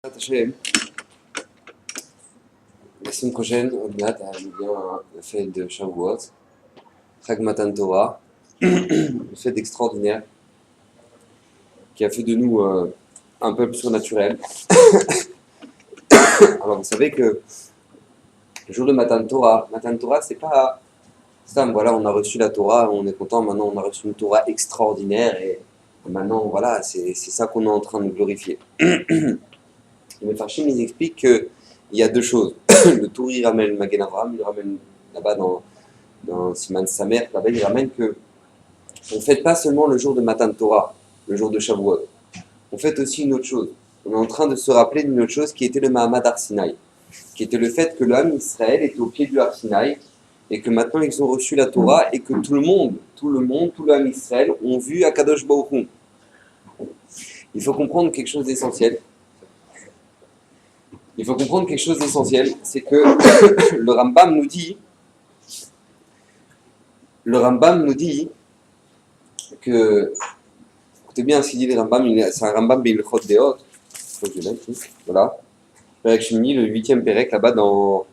Hachem. La semaine prochaine, on a bien la fête de Shavuot, Chag Matan Torah, une fête extraordinaire qui a fait de nous un peuple surnaturel. Alors vous savez que le jour de Matan Torah, c'est pas ça, voilà, on a reçu la Torah, on est content, maintenant on a reçu une Torah extraordinaire et maintenant voilà, c'est ça qu'on est en train de glorifier. Mais Farshim, ils expliquent qu'il y a deux choses. Le Touri il ramène Magen Avraham, il ramène là-bas dans Siman Samer, là-bas il ramène que on ne fête pas seulement le jour de Matan Torah, le jour de Shavuot. On fête aussi une autre chose. On est en train de se rappeler d'une autre chose qui était le Mahamad Har Sinaï, qui était le fait que l'homme Israël était au pied du Har Sinaï et que maintenant ils ont reçu la Torah et que tout l'homme Israël ont vu Akadosh Baruch Hu. Il faut comprendre quelque chose d'essentiel. C'est que le Rambam nous dit que, écoutez bien ce qu'il dit le Rambam, c'est un Rambam Be'ilchot Deot, voilà, Perek Shmini, le 8e Perek, là-bas dans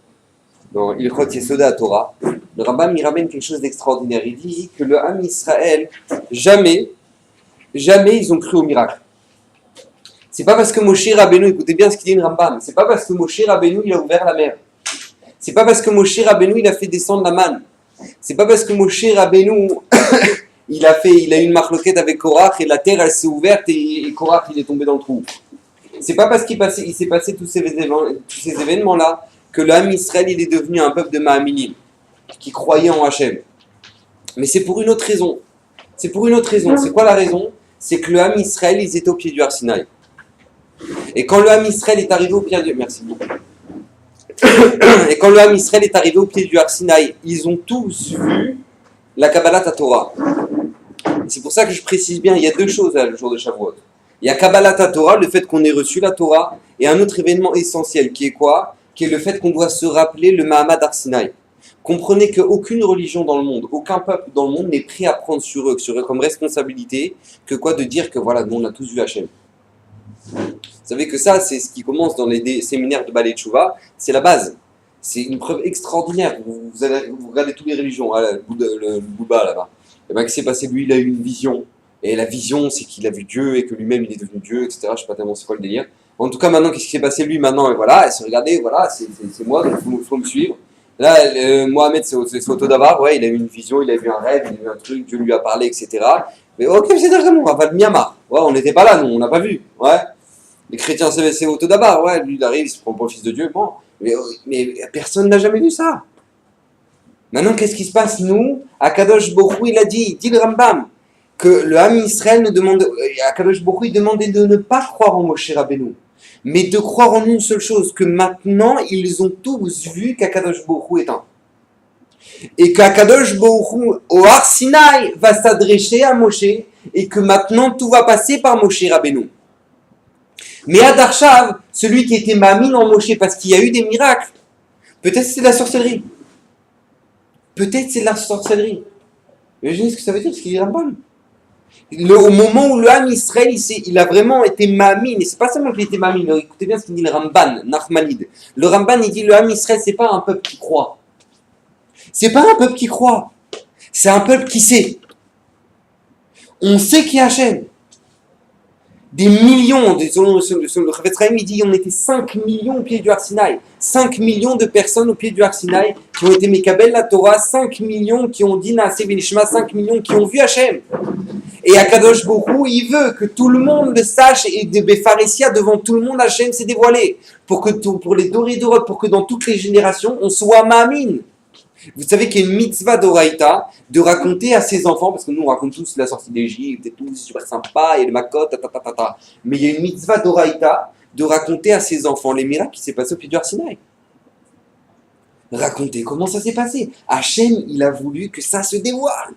Ilchot Yesoda Torah. Le Rambam il ramène quelque chose d'extraordinaire, il dit que le Ham Israël, jamais ils ont cru au miracle. C'est pas parce que Moshe Rabbeinu, écoutez bien ce qu'il dit le Rambam, c'est pas parce que Moshe Rabbeinu il a ouvert la mer. C'est pas parce que Moshe Rabbeinu il a fait descendre la manne. C'est pas parce que Moshe Rabbeinu il a eu une marloquette avec Korach et la terre elle s'est ouverte et Korach il est tombé dans le trou. C'est pas parce il s'est passé tous ces événements là que le Ham Israël il est devenu un peuple de Mahaminim qui croyait en Hachem. Mais c'est pour une autre raison. C'est quoi la raison? C'est que le Ham Israël ils étaient au pied du Har Sinaï. Et quand le Ham Israël est arrivé au pied du... Merci beaucoup. Et quand le Ham Israël est arrivé au pied du Har Sinaï, ils ont tous vu la Kabbalat Torah. C'est pour ça que je précise bien, il y a deux choses le jour de Shavuot. Il y a Kabbalat Torah, le fait qu'on ait reçu la Torah, et un autre événement essentiel qui est quoi? Qui est le fait qu'on doit se rappeler le Mahamad Har Sinaï. Comprenez qu'aucune religion dans le monde, aucun peuple dans le monde n'est prêt à prendre sur eux comme responsabilité que quoi de dire que voilà, nous on a tous vu Hachem. Vous savez que ça, c'est ce qui commence dans les séminaires de Balei Tshuva, c'est la base. C'est une preuve extraordinaire. Vous regardez toutes les religions, hein, le Bouddha là-bas. Et bien, qu'est-ce qui s'est passé? Lui, il a eu une vision. Et la vision, c'est qu'il a vu Dieu et que lui-même, il est devenu Dieu, etc. Je ne sais pas tellement c'est quoi le délire. En tout cas, maintenant, qu'est-ce qui s'est passé lui maintenant? Et voilà, et se regarder, voilà, c'est moi, donc il faut me suivre. Là, Mohamed, c'est Otto Dabar, ouais, il a eu une vision, il a vu un rêve, il a vu un truc, Dieu lui a parlé, etc. Mais ok, c'est d'accord, on va pas de Myanmar. Ouais, on n'était pas là, nous, on n'a pas vu. Ouais. Les chrétiens, c'est Otto Dabar, ouais, lui il arrive, il se prend pour le fils de Dieu, bon, mais personne n'a jamais vu ça. Maintenant, qu'est-ce qui se passe? Nous, Akadosh Baruch Hu, il a dit le Rambam, que le Ham Israël Akadosh Baruch Hu, il demandait de ne pas croire en Moshe Rabbeinu, mais de croire en une seule chose, que maintenant, ils ont tous vu qu'Akadosh Baruch Hu est un. Et qu'Akadosh Baruch Hu, au Har Sinaï, va s'adresser à Moshe, et que maintenant, tout va passer par Moshe Rabbeinu. Mais à Darshav, celui qui était mamine en Moshe parce qu'il y a eu des miracles, peut-être c'est de la sorcellerie. Imaginez ce que ça veut dire, ce qu'il dit Rambam. Au moment où le Ham Israël, il a vraiment été mamine, et c'est pas seulement qu'il était mamine, écoutez bien ce qu'il dit le Ramban, Nachmanide. Le Ramban, il dit le Ham Israël, c'est pas un peuple qui croit. C'est pas un peuple qui croit. C'est un peuple qui sait. On sait qu'il y a Hachem. Des millions, selon le Chavetz Chaim, il dit on était 5 millions au pied du Har Sinaï. 5 millions de personnes au pied du Har Sinaï qui ont été Mekabel la Torah, 5 millions qui ont dit Naaseh V'Nishma, 5 millions qui ont vu Hachem. Et Akadosh Baruch Hu, il veut que tout le monde le sache et de Befaresia, devant tout le monde, Hachem s'est dévoilé. Pour les Doré Dorot, pour que dans toutes les générations, on soit Ma'amin. Vous savez qu'il y a une mitzvah d'Oraïta de raconter à ses enfants, parce que nous on raconte tous la sortie d'Égypte et tout, c'est super sympa, et le Makot, mais il y a une mitzvah d'Oraïta de raconter à ses enfants les miracles qui s'est passé au pied du Har Sinaï. Raconter comment ça s'est passé. Hachem, il a voulu que ça se dévoile.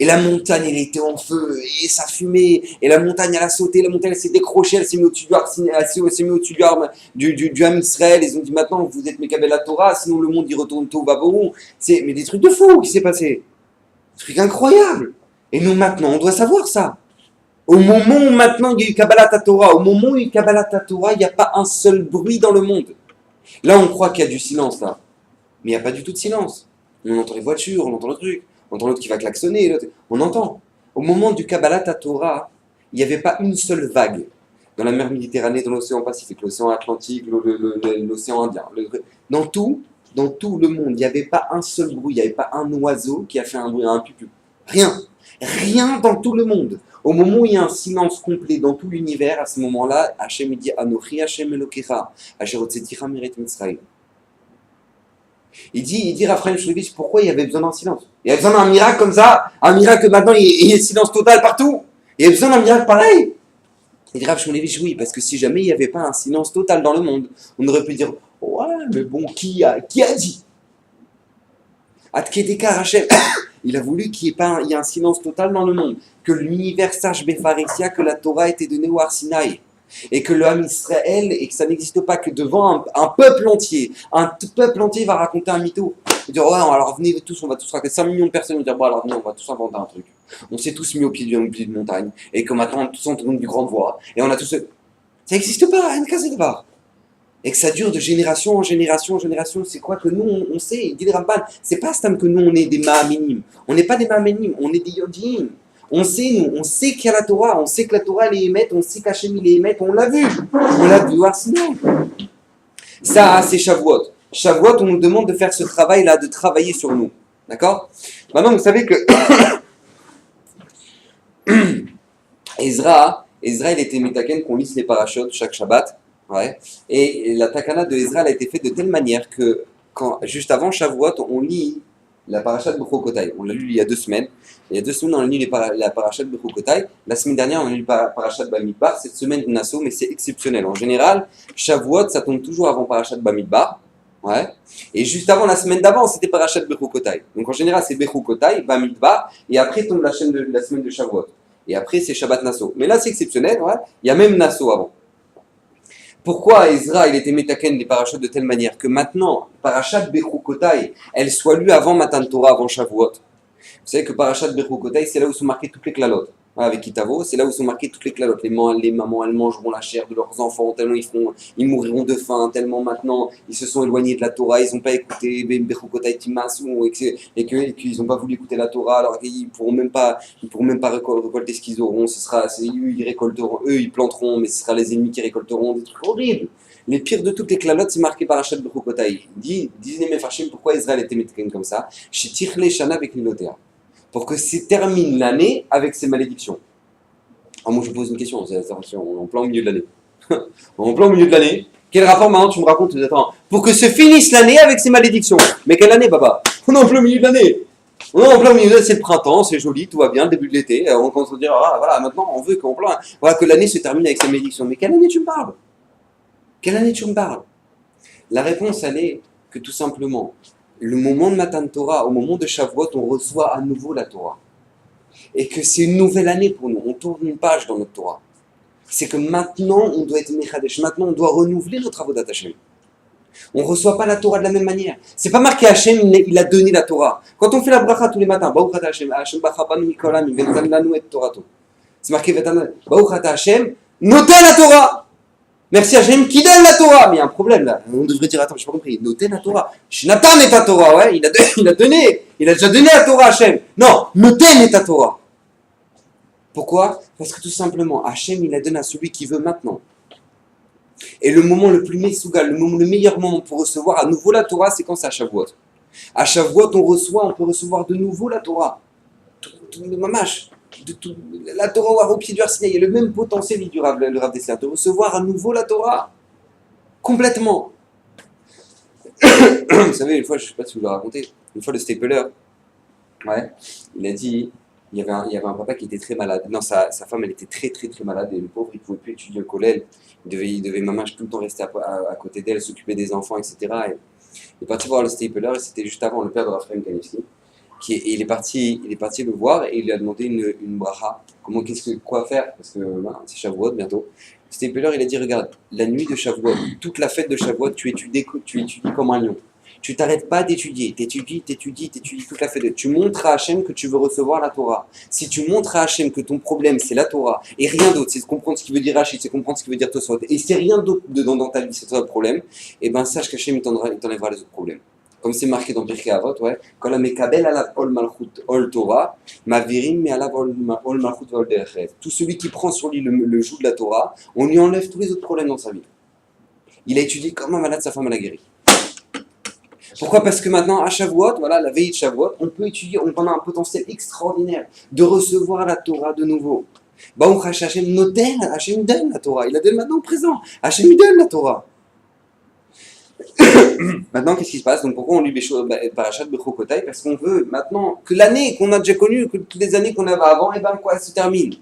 Et la montagne, elle était en feu, et ça fumait, et la montagne, elle a sauté, la montagne, elle s'est décrochée, elle s'est mise au-dessus du Ham Israël. Ils ont dit maintenant, vous êtes Mekabel la Torah, sinon le monde, il retourne tout va bon. Mais des trucs de fou qui s'est passé. Des trucs incroyables. Et nous, maintenant, on doit savoir ça. Au moment où maintenant il y a eu Kabbalat Torah, au moment où il y a eu Kabbalat Torah, il n'y a pas un seul bruit dans le monde. Là, on croit qu'il y a du silence, là. Mais il n'y a pas du tout de silence. On entend les voitures, on entend le truc, on entend l'autre qui va klaxonner, on entend. Au moment du Kabbalat Torah, il n'y avait pas une seule vague. Dans la mer Méditerranée, dans l'océan Pacifique, l'océan Atlantique, l'océan Indien. Dans tout le monde, il n'y avait pas un seul bruit, il n'y avait pas un oiseau qui a fait un bruit, un pupu. Rien. Rien dans tout le monde. Au moment où il y a un silence complet dans tout l'univers, à ce moment-là, Hachem dit Anochi Hachem Elokecha, Asher hotzeticha meret Mitzrayim. Il dit Raphaël Shulevich, pourquoi il y avait besoin d'un silence? Il y avait besoin d'un miracle comme ça, un miracle que maintenant il y ait silence total partout. Il y avait besoin d'un miracle pareil. Il dit Raphaël Shulevich, oui, parce que si jamais il n'y avait pas un silence total dans le monde, on aurait pu dire ouais, mais bon, qui a dit? Adkedekar Hachem, il a voulu qu'il y ait un silence total dans le monde, que l'univers sache Befaresia que la Torah a été donnée au Har Sinaï. Et que le Ham Israël, et que ça n'existe pas que devant un peuple entier va raconter un mytho. Il dire, ouais, alors venez tous, on va tous raconter 5 millions de personnes, vont dire, bon alors venez, on va tous inventer un truc. On s'est tous mis au pied de montagne, et que maintenant tous on tourne du grande voie, et on a tous... Ça n'existe pas, une case de barre. Et que ça dure de génération en génération en génération. C'est quoi que nous, on sait, il dit le Ramban, c'est pas Stam que nous, on est des Ma'aminim. On n'est pas des Ma'aminim, on est des Yodim. On sait, nous, on sait qu'il y a la Torah, on sait que la Torah, elle est émette, on sait qu'Hachem, il est émette, on l'a vu au Har Sinaï. Ça, c'est Shavuot. Shavuot, on nous demande de faire ce travail-là, de travailler sur nous. D'accord? Maintenant, vous savez que Ezra, il était mitaken qu'on lise les parachutes chaque Shabbat. Ouais. Et la takana de Ezra a été faite de telle manière que, juste avant Shavuot, on lit la parashat Bechokotai. On l'a lu il y a 2 semaines. Il y a 2 semaines, on a lu la parashat Bechokotai. La semaine dernière, on a lu la parashat Bamidbar. Cette semaine, Nassau, mais c'est exceptionnel. En général, Shavuot, ça tombe toujours avant parashat Bamidbar. Ouais. Et juste avant, la semaine d'avant, c'était parashat Bechokotai. Donc en général, c'est Bechokotai, Bamidbar, et après tombe la semaine de Shavuot. Et après, c'est Shabbat Nassau. Mais là, c'est exceptionnel. Ouais. Il y a même Nassau avant. Pourquoi Ezra, il était métaken des parachutes de telle manière que maintenant, parachat Bechukotai, elle soit lue avant Matan Torah, avant Shavuot. Vous savez que parachat Bechukotai, c'est là où sont marquées toutes les klalotes. Voilà, avec Kitavo, c'est là où sont marquées toutes les klalotes. Les mamans, elles mangeront la chair de leurs enfants, tellement ils mouriront de faim, tellement maintenant ils se sont éloignés de la Torah, ils n'ont pas écouté Bechukotai Timasu, et qu'ils n'ont pas voulu écouter la Torah, alors ils ne pourront même pas récolter ce qu'ils auront. Ils récolteront, eux ils planteront, mais ce sera les ennemis qui récolteront, des trucs horribles. Les pires de toutes les klalotes, c'est marqué par Hachat Bechukotai. Disent les Mefarshim pourquoi Israël était métaken comme ça. Chez Tichle Shana avec Nilotea. Pour que se termine l'année avec ses malédictions. Alors moi je vous pose une question, on est en plein milieu de l'année. En plein milieu de l'année, quel rapport maintenant tu me racontes? Attends, pour que se finisse l'année avec ses malédictions. Mais quelle année, Baba? On est en plein milieu de l'année. On est en plein milieu de l'année, c'est le printemps, c'est joli, tout va bien, le début de l'été. On commence à dire, ah voilà, maintenant on veut que l'année se termine avec ses malédictions. Mais quelle année tu me parles? Quelle année tu me parles? La réponse, elle est que tout simplement, le moment de Matan Torah, au moment de Shavuot, on reçoit à nouveau la Torah. Et que c'est une nouvelle année pour nous. On tourne une page dans notre Torah. C'est que maintenant, on doit être Mechadesh. Maintenant, on doit renouveler notre avodat Hashem. On ne reçoit pas la Torah de la même manière. C'est pas marqué Hashem, il a donné la Torah. Quand on fait la bracha tous les matins, Baruch ata Hashem, Hashem bacha banu mikolam, v'natan lanu et Torato. C'est marqué Baruch ata Hashem, notez la Torah. Merci Hachem qui donne la Torah. Mais il y a un problème là. On devrait dire, attends, je n'ai pas compris. Notez la Torah. Shnatan est ta Torah, ouais. Il a donné. Il a déjà donné la Torah à Hachem. Non, Noten est ta Torah. Pourquoi? Parce que tout simplement, Hachem, il la donne à celui qui veut maintenant. Et le moment le plus messougal, le meilleur moment pour recevoir à nouveau la Torah, c'est quand c'est à Shavuot. À Shavuot, on peut recevoir de nouveau la Torah. Mamash. La Torah au pied du Har Sinaï, il y a le même potentiel du Rav Dessler, de recevoir à nouveau la Torah complètement. Vous savez, une fois, je ne sais pas si vous l'avez raconté, une fois le Stapler, ouais, il a dit, il y avait un papa qui était très malade. Non, sa femme, elle était très très très malade et le pauvre, il ne pouvait plus étudier au collège. Il devait maman tout le temps rester à côté d'elle, s'occuper des enfants, etc. Et il est parti voir le Stapler et c'était juste avant le père de Raphaël Kanevski. Et il est parti le voir et il lui a demandé une bracha. Quoi faire? Parce que c'est Shavuot bientôt. Stapler, il a dit, regarde, la nuit de Shavuot, toute la fête de Shavuot, tu étudies comme un lion. Tu t'arrêtes pas d'étudier, t'étudies toute la fête. Tu montres à Hachem que tu veux recevoir la Torah. Si tu montres à Hachem que ton problème c'est la Torah et rien d'autre, c'est de comprendre ce qu'il veut dire Rachid, c'est comprendre ce qu'il veut dire Tosfot, et si rien d'autre dedans dans ta vie c'est toi le problème, eh ben sache qu'Hachem il t'enlèvera les autres problèmes. Comme c'est marqué dans Pirkei Avot, ouais. Quand la mekabel alav ol malchut ol Torah, mavirim me alav ol malchut ol derech. Tout celui qui prend sur lui le joug de la Torah, on lui enlève tous les autres problèmes dans sa vie. Il a étudié comme un malade, sa femme elle a guéri. Pourquoi? Parce que maintenant, à Shavuot, voilà, la veille de Shavuot, on peut étudier, on a un potentiel extraordinaire de recevoir la Torah de nouveau. Baruch Hashem noten, Hashem donne la Torah, il la donne maintenant au présent. Hashem lui donne la Torah. Maintenant, qu'est-ce qui se passe? Donc, pourquoi on lit Parashat Bechukotai? Parce qu'on veut maintenant que l'année qu'on a déjà connue, que toutes les années qu'on avait avant, et ben quoi, se termine.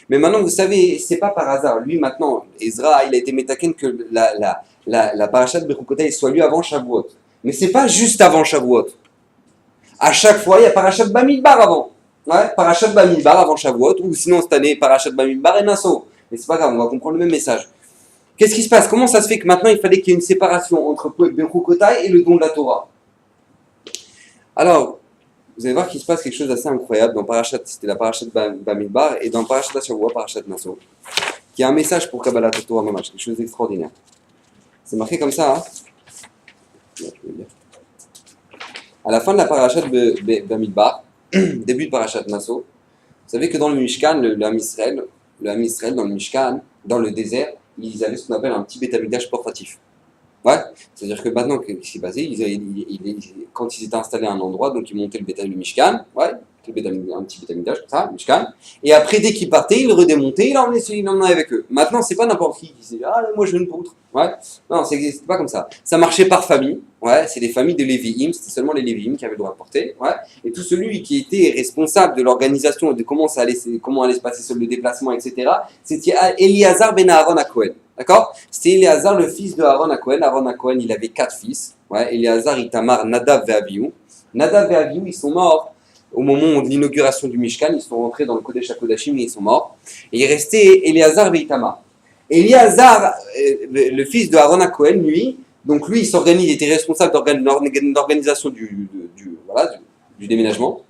Mais maintenant, vous savez, c'est pas par hasard. Lui, maintenant, Ezra, il a été métaken que la Parashat Bechukotai soit lue avant Shavuot. Mais c'est pas juste avant Shavuot. À chaque fois, il y a Parashat Bamidbar avant. Ouais, Parashat Bamidbar avant Shavuot, ou sinon cette année, Parashat Bamidbar et Nassau. Mais c'est pas grave, on va comprendre le même message. Qu'est-ce qui se passe? Comment ça se fait que maintenant il fallait qu'il y ait une séparation entre Bechukotai et le don de la Torah? Alors, vous allez voir qu'il se passe quelque chose d'assez incroyable dans Parashat, c'était la Parashat Bamidbar, et dans Parashat Shavuot, Parashat Nassau, qui a un message pour Kabbalat Torah Mamash, quelque chose d'extraordinaire. C'est marqué comme ça, hein? À la fin de la Parashat Bamidbar, début de Parashat Nassau, vous savez que dans le Mishkan, le Ham Israël dans le Mishkan, dans le désert, ils avaient ce qu'on appelle un petit Beth Amikdash portatif. Ouais, c'est-à-dire que maintenant, qu'est-ce qui s'est passé? Quand ils étaient installés à un endroit, donc ils montaient le Mishkan, ouais, un petit Beth Amikdash, comme ça, Mishkan, et après, dès qu'ils partaient, ils le redémontaient, ils l'emmenaient avec eux. Maintenant, c'est pas n'importe qui disait, ah, moi je veux une poutre, ouais, non, c'est pas comme ça. Ça marchait par famille, ouais, c'est les familles de Lévi'im, c'était seulement les Lévi'im qui avaient le droit de porter, ouais, et tout celui qui était responsable de l'organisation et de comment allait se passer le déplacement, etc., c'était Eliazar ben Aaron HaKohen. D'accord? C'était Éléazar, le fils de Aaron HaKohen. Aaron HaKohen, il avait 4 fils. Ouais, Éléazar, Itamar, Nadav et Abihu. Nadav et Abihu, ils sont morts au moment de l'inauguration du Mishkan. Ils sont rentrés dans le Kodesh HaKodashim et ils sont morts. Et il restait Éléazar et Itamar. Éléazar, le fils de Aaron HaKohen, lui, il s'organise, il était responsable de l'organisation du déménagement.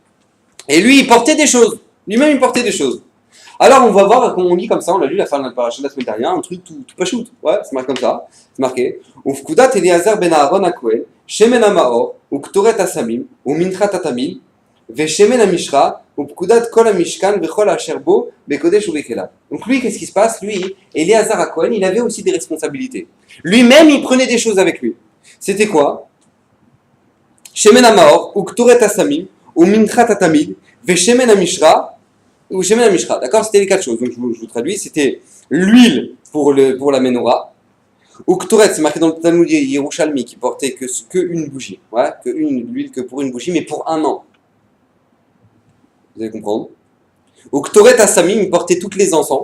Et lui, il portait des choses. Lui-même, il portait des choses. Alors on va voir, comme on lit comme ça, on l'a lu la fin de la parasha de la semaine dernière, un truc tout pas shoot, ouais, c'est marqué comme ça, c'est marqué. Ufkudat Eliazar ben Aaron HaKohen, Shemen HaMaor, Uktoret HaSamim, Uminchat HaTamil, Veshemen HaMishra, Upkudat Kol HaMishkan, Vechol HaSherbo, Bekodesh Ubekela. Donc lui, qu'est-ce qui se passe? Lui, Eliazar HaKohen, il avait aussi des responsabilités. Lui-même, il prenait des choses avec lui. C'était quoi? Shemen HaMaor, Uktoret HaSamim, Uminchat HaTamil, Veshemen HaMishra, ou Shemen HaMishra, d'accord? C'était les 4 choses. Donc je vous traduis, c'était l'huile pour la menorah. Ou Ktoret, c'est marqué dans le Talmud Yerushalmi qui portait que une bougie. Ouais, l'huile que pour une bougie, mais pour un an. Vous allez comprendre. Ou Ktoret Asamim, il portait toutes les encens.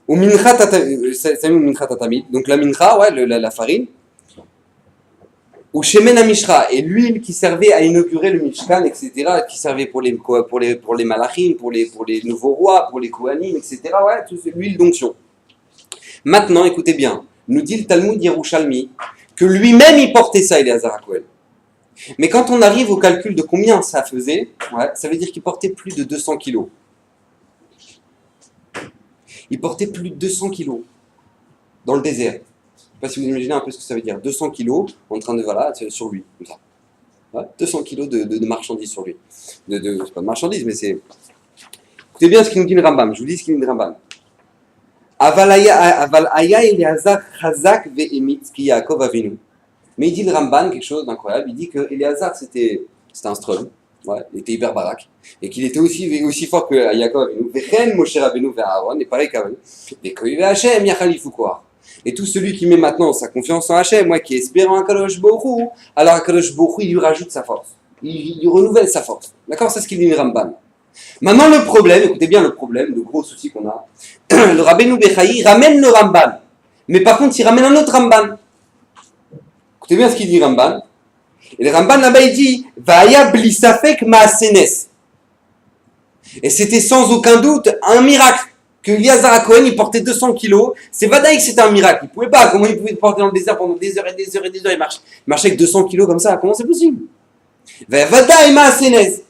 Ou Minchat Atamid, donc la mincha, ouais, la farine. Ou Shemen HaMishra, et l'huile qui servait à inaugurer le Mishkan, etc., qui servait pour les malachim, pour les nouveaux rois, pour les kohanim, etc., ouais, toute l'huile d'onction. Maintenant, écoutez bien, nous dit le Talmud Yerushalmi que lui-même il portait ça, Éléazar HaKohen. Mais quand on arrive au calcul de combien ça faisait, ouais, ça veut dire qu'il portait plus de 200 kilos. Il portait plus de 200 kilos dans le désert. Je ne sais pas si vous imaginez un peu ce que ça veut dire. 200 kilos en train de, voilà, sur lui, comme ça. Ouais, 200 kilos de marchandises sur lui. C'est pas de marchandises, mais c'est... Écoutez bien ce qu'il nous dit le Rambam. Je vous dis ce qu'il nous dit le Rambam. Mais il dit le Ramban quelque chose d'incroyable. Il dit que Éléazar c'était un strum, ouais, il était hyper baraque, et qu'il était aussi fort que Yaakov Avinu. Vechen Moshe Rabbeinu ve Aaron, et pareil qu'Aaron. Et qu'il y avait Hachem, Yachalifu quoi. Et tout celui qui met maintenant sa confiance en Hachem, moi qui espère en Akadosh Baruch Hu, alors Akadosh Baruch Hu, il lui rajoute sa force. Il renouvelle sa force. D'accord? C'est ce qu'il dit le Ramban. Maintenant le problème, écoutez bien le problème, le gros souci qu'on a, le Rabbeinu Bechaï ramène le Ramban. Mais par contre il ramène un autre Ramban. Écoutez bien ce qu'il dit Ramban. Et le Ramban là-bas il dit Vaya blisafek maasenes. Et c'était sans aucun doute un miracle que Eliezer HaKohen, il portait 200 kilos. C'est vadaï que c'était un miracle. Il pouvait pas. Comment il pouvait le porter dans le désert pendant des heures et des heures et des heures? Il marchait avec 200 kilos comme ça. Comment c'est possible? Vadaï Maasenez.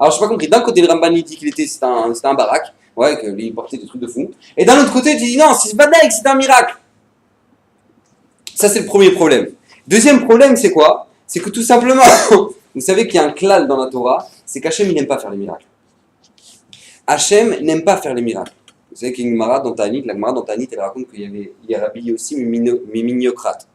Alors, je n'ai pas compris. D'un côté, le Ramban, il dit c'était un barak. Ouais, que lui, il portait des trucs de fou. Et d'un autre côté, tu dis non, c'est vadaï que c'est un miracle. Ça, c'est le premier problème. Deuxième problème, c'est quoi? C'est que tout simplement, vous savez qu'il y a un klal dans la Torah, c'est qu'Hachem, il n'aime pas faire les miracles. Hachem n'aime pas faire les miracles. Vous savez qu'il y a une Gemara dans Ta'anit, la Gemara dans Ta'anit, elle raconte qu'il y a Rabbi aussi Mimignocrate.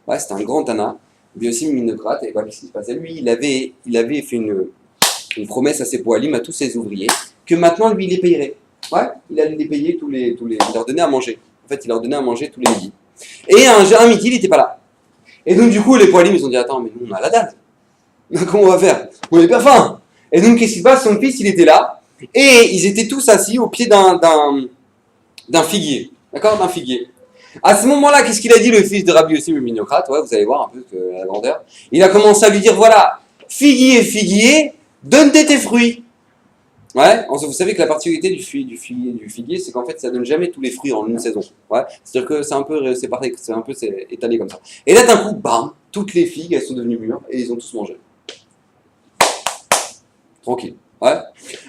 Ouais, c'était un grand Tana, Rabbi aussi Mimignocrate, et voilà, qu'est-ce qui se passait? Lui, il avait fait une promesse à ses poalim, à tous ses ouvriers, que maintenant, lui, il les payerait. Ouais, il allait les payer il leur donnait à manger. En fait, il leur donnait à manger tous les midis. Et un midi, il n'était pas là. Et donc, du coup, les poalim, ils ont dit, attends, mais nous, on a la dalle. Comment on va faire? On n'est pas faim. Et donc, qu'est-ce qui se passe? Son fils, il était là. Et ils étaient tous assis au pied d'un figuier. D'accord? D'un figuier. À ce moment-là, qu'est-ce qu'il a dit, le fils de Rabbi Yossi, le Mignocrate? Ouais, vous allez voir un peu la grandeur. Il a commencé à lui dire, voilà, figuier, donne tes fruits. Ouais, vous savez que la particularité du figuier, c'est qu'en fait, ça donne jamais tous les fruits en une saison. Ouais, c'est-à-dire que c'est un peu étalé comme ça. Et là, d'un coup, bam, toutes les figues, elles sont devenues mûres et ils ont tous mangé. Tranquille. Ouais.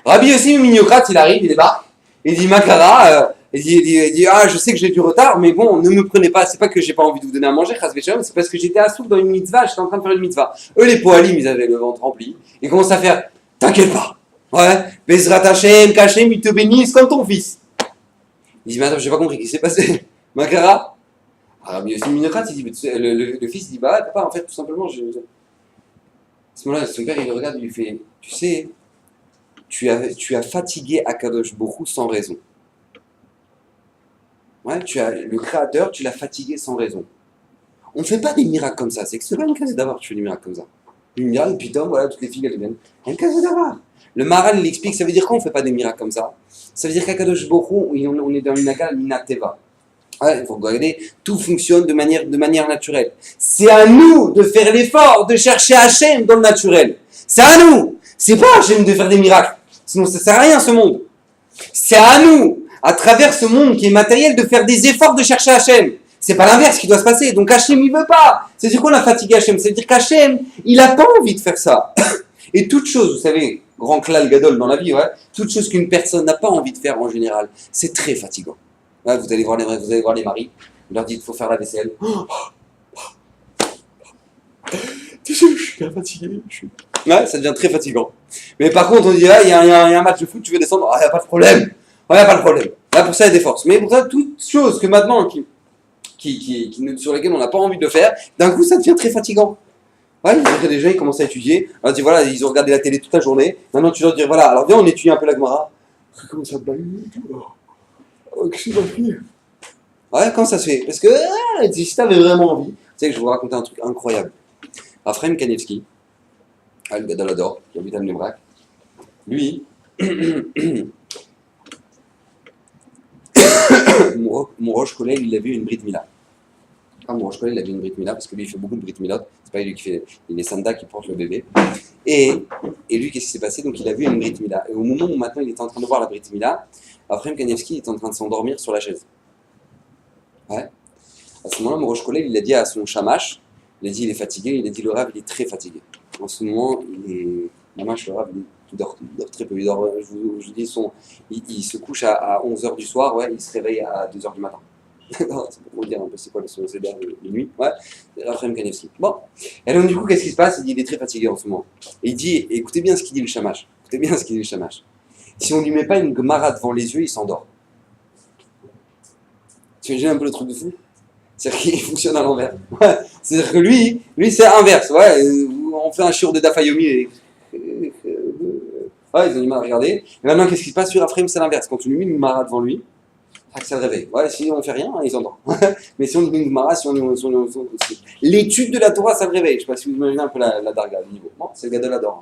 Rabbi Yossi Mignocrate, il arrive, il débarque, il dit Makara, il dit ah, je sais que j'ai du retard, mais bon, ne me prenez pas, c'est pas que j'ai pas envie de vous donner à manger, chas v'shalom, c'est parce que j'étais assoupli dans une mitzvah, j'étais en train de faire une mitzvah. Eux, les poalim, ils avaient le ventre rempli, ils commencent à faire, t'inquiète pas. Ouais, Bezrat Hashem, Kachem, il te bénisse comme ton fils. Il dit, mais attends, j'ai pas compris, qu'est-ce qui s'est passé? Makara? Rabbi Yossi Mignocrate, il dit, le fils, il dit, bah, papa, en fait, tout simplement, à ce moment-là, son père, il le regarde, il lui fait, tu sais, tu as fatigué Akadosh Borou sans raison. Ouais, le créateur, tu l'as fatigué sans raison. On ne fait pas des miracles comme ça, c'est que c'est pas une case d'avoir, tu fais des miracles comme ça. Une miracle, et puis voilà, toutes les filles, elles deviennent. Une case d'avoir. Le Maral, il explique, ça veut dire qu'on ne fait pas des miracles comme ça. Ça veut dire qu'Akadosh Borou, on est dans une Naga Minateva. Ouais, il faut regarder, tout fonctionne de manière naturelle. C'est à nous de faire l'effort de chercher Hachem dans le naturel. C'est à nous. C'est pas Hachem de faire des miracles. Sinon, ça sert à rien ce monde. C'est à nous, à travers ce monde qui est matériel, de faire des efforts de chercher Hachem. C'est pas l'inverse qui doit se passer. Donc Hachem, il veut pas. C'est-à-dire qu'on a fatigué Hachem. C'est-à-dire qu'Hachem, il a pas envie de faire ça. Et toute chose, vous savez, grand klal gadol dans la vie, ouais, toute chose qu'une personne n'a pas envie de faire en général, c'est très fatigant. Ouais, vous allez voir les maris, vous leur dites qu'il faut faire la vaisselle. Tu sais, je suis bien fatigué. Ouais, ça devient très fatigant. Mais par contre, on dit, il y a un match de foot, tu veux descendre, il n'y a pas de problème. Ouais, il n'y a pas de problème. Là, pour ça, il y a des forces. Mais pour ça, toute chose que maintenant, sur lesquelles on n'a pas envie de faire, d'un coup, ça devient très fatigant. Ouais, des gens, ils commencent à étudier. Alors, tu voilà, ils ont regardé la télé toute la journée. Maintenant, tu leur dis, voilà, alors viens, on étudie un peu la Gemara. Comment ça te ouais, comment ça se fait? Parce que si tu avais vraiment envie, tu sais que je vais vous raconter un truc incroyable. Raphaël Kanevski, le Gadalador, qui habite à Mnebrak, lui, mon Roche Collègue, il avait une Brit Mila. Mon Roche Collègue, il avait une Brit Mila, parce que lui, il fait beaucoup de Brit Milot. C'est pas lui qui fait, il est Sanda qui porte le bébé. Et lui, qu'est-ce qui s'est passé? Donc, il a vu une Brit Mila. Et au moment où maintenant il était en train de voir la Brit Mila, Raphaël Kanevski était en train de s'endormir sur la chaise. Ouais. À ce moment-là, mon Roche Collègue, il a dit à son chamash, il a dit il est fatigué, il a dit le Rav, il est très fatigué. En ce moment, le Rav, il dort très peu. Je vous dis, il se couche à 11h du soir, ouais, il se réveille à 2h du matin. C'est pour vous dire un peu c'est quoi son CDR de nuit. Ouais, Raphaël Kanevski. Bon. Et donc, du coup, qu'est-ce qui se passe? Il dit il est très fatigué en ce moment. Et il dit, écoutez bien ce qu'il dit le chamash. Écoutez bien ce qu'il dit le chamash. Si on ne lui met pas une Gemara devant les yeux, il s'endort. Tu imagines un peu le truc de fou? C'est-à-dire qu'il fonctionne à l'envers. Ouais. C'est-à-dire que lui c'est inverse. Ouais. On fait un shiur de Dafayomi et ouais, ils ont du mal à regarder. Et maintenant, qu'est-ce qui se passe sur Raphaël? C'est l'inverse. Quand on lui met une Gemara devant lui, ça le réveille. Ouais, si on fait rien, il s'endort. Mais si on lui met une Gemara, l'étude de la Torah, ça le réveille. Je ne sais pas si vous imaginez un peu la darga, le niveau. Bon, c'est le gars de la Dora.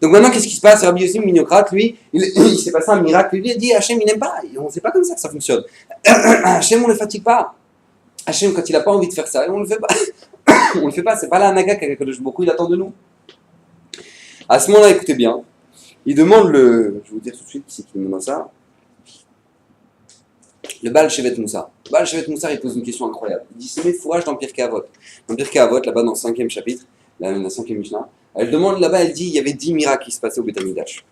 Donc maintenant, qu'est-ce qui se passe? Rabbi Yossi Mignocrate, lui, il s'est passé un miracle. Lui, il a dit Hachem, il n'aime pas. On ne sait pas comme ça que ça fonctionne. Hachem, on ne le fatigue pas. Hachem, quand il n'a pas envie de faire ça, on ne le fait pas. On ne le fait pas. C'est pas la Hanaga qu'Akadosh Borou, il attend de nous. À ce moment-là, écoutez bien. Il demande je vais vous dire tout de suite qui c'est qui demande ça. Le Baal Shevet Moussar. Le Baal Shevet Moussar, il pose une question incroyable. Il dit, c'est mes fourrages dans Pirkei Avot. Dans Pirkei Avot, là-bas dans le 5e chapitre, la 5e Mishnah, elle demande là-bas, elle dit, il y avait 10 miracles qui se passaient au Beth Amikdash.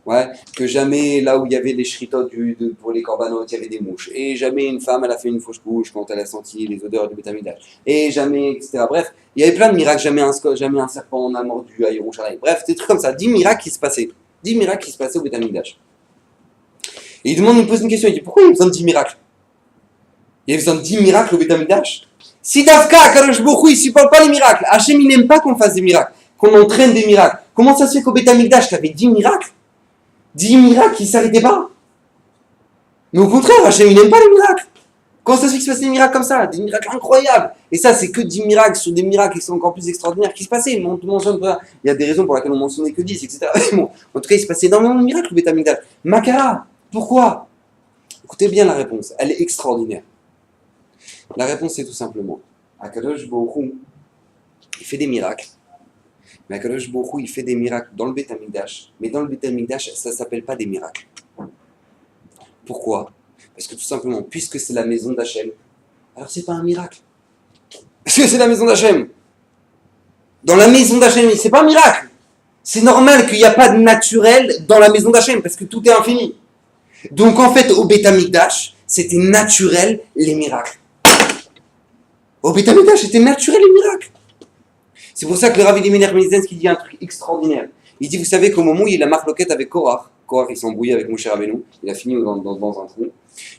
Ouais, que jamais là où il y avait les shritot pour les corbanotes, il y avait des mouches. Et jamais une femme, elle a fait une fausse couche quand elle a senti les odeurs du Beth Amikdash. Et jamais, etc. Bref, il y avait plein de miracles. Jamais un serpent n'a mordu à Yerushalayim. Bref, des trucs comme ça. 10 miracles qui se passaient. 10 miracles qui se passaient au Beth Amikdash. Et il pose une question, il dit, pourquoi il y a besoin de 10 miracles? Il y a besoin de 10 miracles au Beth Amikdash. Si Davka, Kadosh Baruch Hu, il ne supporte pas les miracles, Hachem, il n'aime pas qu'on fasse des miracles, qu'on entraîne des miracles. Comment ça se fait qu'au Beth Amikdash, tu avais 10 miracles? 10 miracles qui ne s'arrêtaient pas. Mais au contraire, Hachem, il n'aime pas les miracles. Comment ça se fait qu'il se passe des miracles comme ça? Des miracles incroyables. Et ça, c'est que 10 miracles sur des miracles qui sont encore plus extraordinaires qui se passaient. Il y a des raisons pour lesquelles on mentionnait que 10, etc. Mais bon, en tout cas, il se passait énormément de miracles au Beth Amikdash. Makara, pourquoi? Écoutez bien la réponse, elle est extraordinaire. La réponse est tout simplement, Akadosh Baruch Hu, il fait des miracles. Mais Akadosh Baruch Hu, il fait des miracles dans le Beth Amikdash. Mais dans le Beth Amikdash, ça ne s'appelle pas des miracles. Pourquoi? Parce que tout simplement, puisque c'est la maison d'Hachem, alors c'est pas un miracle. Parce que c'est la maison d'Hachem. Dans la maison d'Hachem, c'est pas un miracle. C'est normal qu'il n'y a pas de naturel dans la maison d'Hachem, parce que tout est infini. Donc en fait, au Beth Amikdash, c'était naturel les miracles. Au Beth Amikdash, c'était naturel les miracles. C'est pour ça que le Rav Elimelech qui dit un truc extraordinaire. Il dit, vous savez qu'au moment où il a marloquette avec Korach, il s'est embrouillé avec Moshe Rabbeinu, il a fini dans un trou.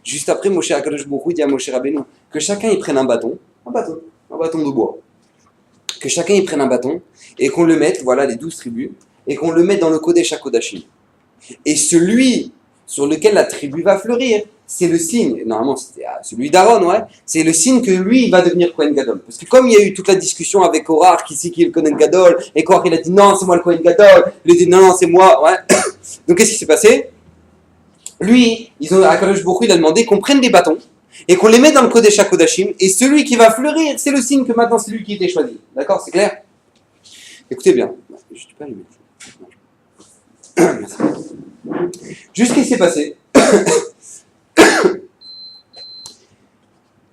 Juste après, Moshe Akadosh Baruch Hu dit à Moshe Rabbeinu que chacun il prenne un bâton de bois. Que chacun il prenne un bâton et qu'on le mette, voilà les 12 tribus, et qu'on le mette dans le Kodesh HaKodashim. Et celui sur lequel la tribu va fleurir, c'est le signe, normalement c'était celui d'Aaron, ouais, c'est le signe que lui il va devenir Kohen Gadol. Parce que comme il y a eu toute la discussion avec Korach, qui c'est qui est le Kohen Gadol, et Korach il a dit non, c'est moi le Kohen Gadol, il a dit non, c'est moi, ouais. Donc qu'est-ce qui s'est passé? Lui, Akadosh Baruch Hu, il a demandé qu'on prenne des bâtons et qu'on les mette dans le Kodesh HaKodashim, et celui qui va fleurir, c'est le signe que maintenant c'est lui qui était choisi. D'accord, c'est clair? Écoutez bien, je ne peux pas Merci. Juste ce qui s'est passé.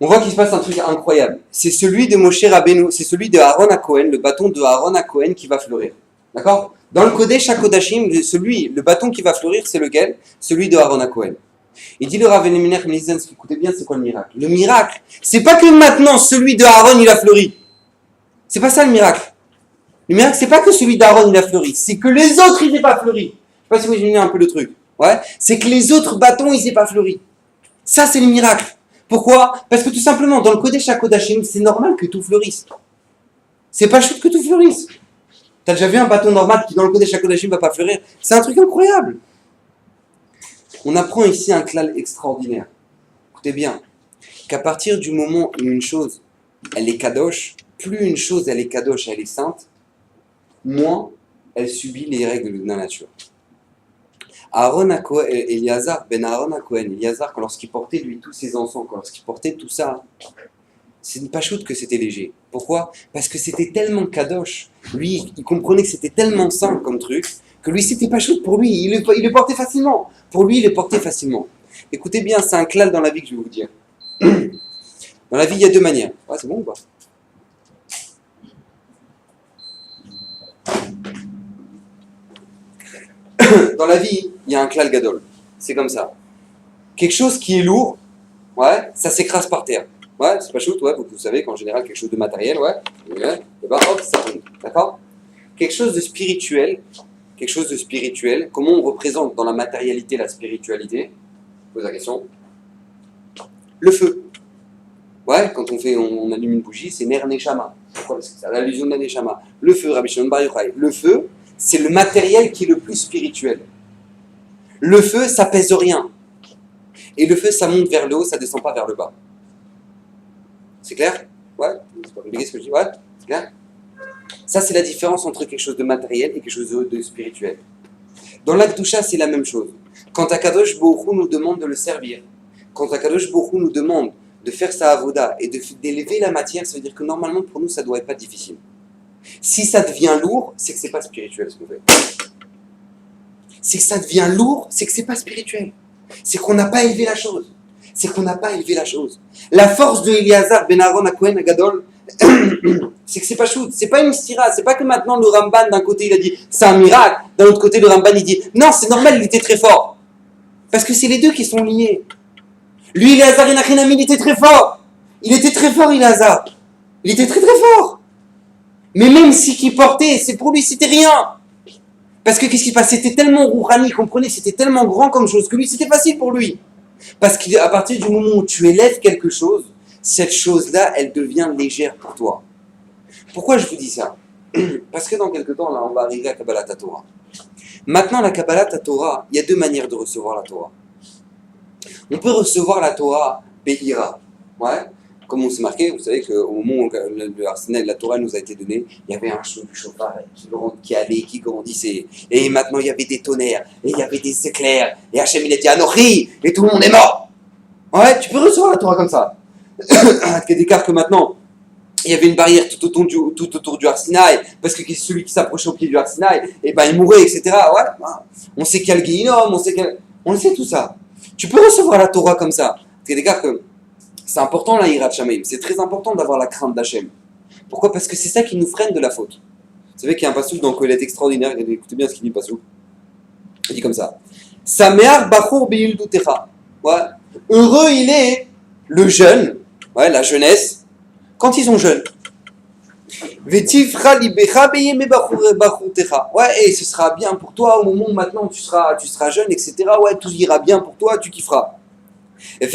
On voit qu'il se passe un truc incroyable. C'est celui de Moshe Rabbeinu, c'est celui de Aaron HaKohen, le bâton de Aaron HaKohen qui va fleurir. D'accord? Dans le Kodesh HaKodashim, le bâton qui va fleurir, c'est lequel? Celui de Aaron HaKohen. Il dit le Rav Elimelech Mlizinski, écoutez bien, c'est quoi le miracle? Le miracle, c'est pas que maintenant celui de Aaron il a fleuri. C'est pas ça le miracle. Le miracle, c'est pas que celui d'Aaron il a fleuri, c'est que les autres ils n'aient pas fleuri. Je sais pas si vous imaginez un peu le truc. Ouais? C'est que les autres bâtons ils n'aient pas fleuri. Ça c'est le miracle. Pourquoi? Parce que tout simplement, dans le Kodesh HaKodashim, c'est normal que tout fleurisse. C'est pas chouette que tout fleurisse. T'as déjà vu un bâton normal qui dans le Kodesh HaKodashim va pas fleurir? C'est un truc incroyable. On apprend ici un klal extraordinaire. Écoutez bien, qu'à partir du moment où une chose, elle est kadosh, plus une chose, elle est kadosh, elle est sainte, moins elle subit les règles de la nature. Aaron HaKohen, Eliazar, ben Aaron HaKohen, Eliazar, lorsqu'il portait lui tous ses encens, lorsqu'il portait tout ça, c'est pas chouette que c'était léger. Pourquoi? Parce que c'était tellement kadosh. Lui, il comprenait que c'était tellement sain comme truc, que lui, c'était pas chouette pour lui. Il le portait facilement. Pour lui, il le portait facilement. Écoutez bien, c'est un klal dans la vie que je vais vous dire. Dans la vie, il y a deux manières. Ah, c'est bon ou pas? Dans la vie, il y a un klal gadol. C'est comme ça. Quelque chose qui est lourd, ouais, ça s'écrase par terre. Ouais, c'est pas chouette, ouais, vous savez qu'en général, quelque chose de matériel, ouais, et ben hop, ça tombe. D'accord? Quelque chose de spirituel, comment on représente dans la matérialité la spiritualité? Je pose la question. Le feu. Ouais, quand on allume une bougie, c'est Ner Neshama. Pourquoi? Parce que c'est l'allusion de la Neshama. Le feu, Rabbi Shimon Bar Yochai. Le feu, c'est le matériel qui est le plus spirituel. Le feu, ça pèse rien. Et le feu, ça monte vers le haut, ça descend pas vers le bas. C'est clair? Ouais? C'est pas compliqué ce que je dis? Ouais? C'est clair? Ça, c'est la différence entre quelque chose de matériel et quelque chose de spirituel. Dans l'Akdusha, c'est la même chose. Quand Akadosh Baruch Hu nous demande de le servir, quand Akadosh Baruch Hu nous demande de faire sa avoda et d'élever la matière, ça veut dire que normalement, pour nous, ça ne doit être pas difficile. Si ça devient lourd, c'est que c'est pas spirituel ce qu'on fait. Si ça devient lourd, c'est que c'est pas spirituel. C'est qu'on n'a pas élevé la chose. c'est qu'on n'a pas élevé la chose. La force de Eliezer ben Aaron à Cohen Agadol, c'est que c'est pas shoot, c'est pas une stira, c'est pas que maintenant le Ramban d'un côté il a dit c'est un miracle, d'un autre côté le Ramban il dit non c'est normal il était très fort. Parce que c'est les deux qui sont liés. Lui Eliezer Inachinami il était très fort. Il était très fort Eliezer. Il était très très fort. Mais même si qu'il portait, c'est pour lui c'était rien. Parce que qu'est-ce qui passe? C'était tellement rouhani, comprenez, c'était tellement grand comme chose que lui c'était facile pour lui. Parce qu'à partir du moment où tu élèves quelque chose, cette chose-là, elle devient légère pour toi. Pourquoi je vous dis ça? Parce que dans quelques temps, là, on va arriver à Kabbalat Torah. Maintenant, la Kabbalat Torah, il y a deux manières de recevoir la Torah. On peut recevoir la Torah Be'ira. Ouais. Comme on s'est marqué, vous savez qu'au moment où le arsenal de la Torah nous a été donné, il y avait un son du chauffard qui allait, qui grandissait. Et maintenant, il y avait des tonnerres, et il y avait des éclairs. Et Hachem, il a dit Anochi, et tout le monde est mort. Ouais, tu peux recevoir la Torah comme ça. D'écart que maintenant, il y avait une barrière tout autour du Arsinaï, parce que celui qui s'approchait au pied du Arsinaï, et ben il mourait, etc. Ouais, on sait qu'il y a le Guéhinom, on sait tout ça. Tu peux recevoir la Torah comme ça. D'écart que c'est important la Hirat Shamaim, c'est très important d'avoir la crainte d'Hachem. Pourquoi? Parce que c'est ça qui nous freine de la faute. Vous savez qu'il y a un passage dans Kohelet extraordinaire, écoutez bien ce qu'il dit, passage. Il dit comme ça. Sameach Bachur Be'ildutecha. Ouais. Heureux il est le jeune, ouais, la jeunesse, quand ils sont jeunes. Vetifra libecha beyeme bachurtecha. Ouais, et ce sera bien pour toi au moment où maintenant tu seras jeune, etc. Ouais, tout ira bien pour toi, tu kifferas. Et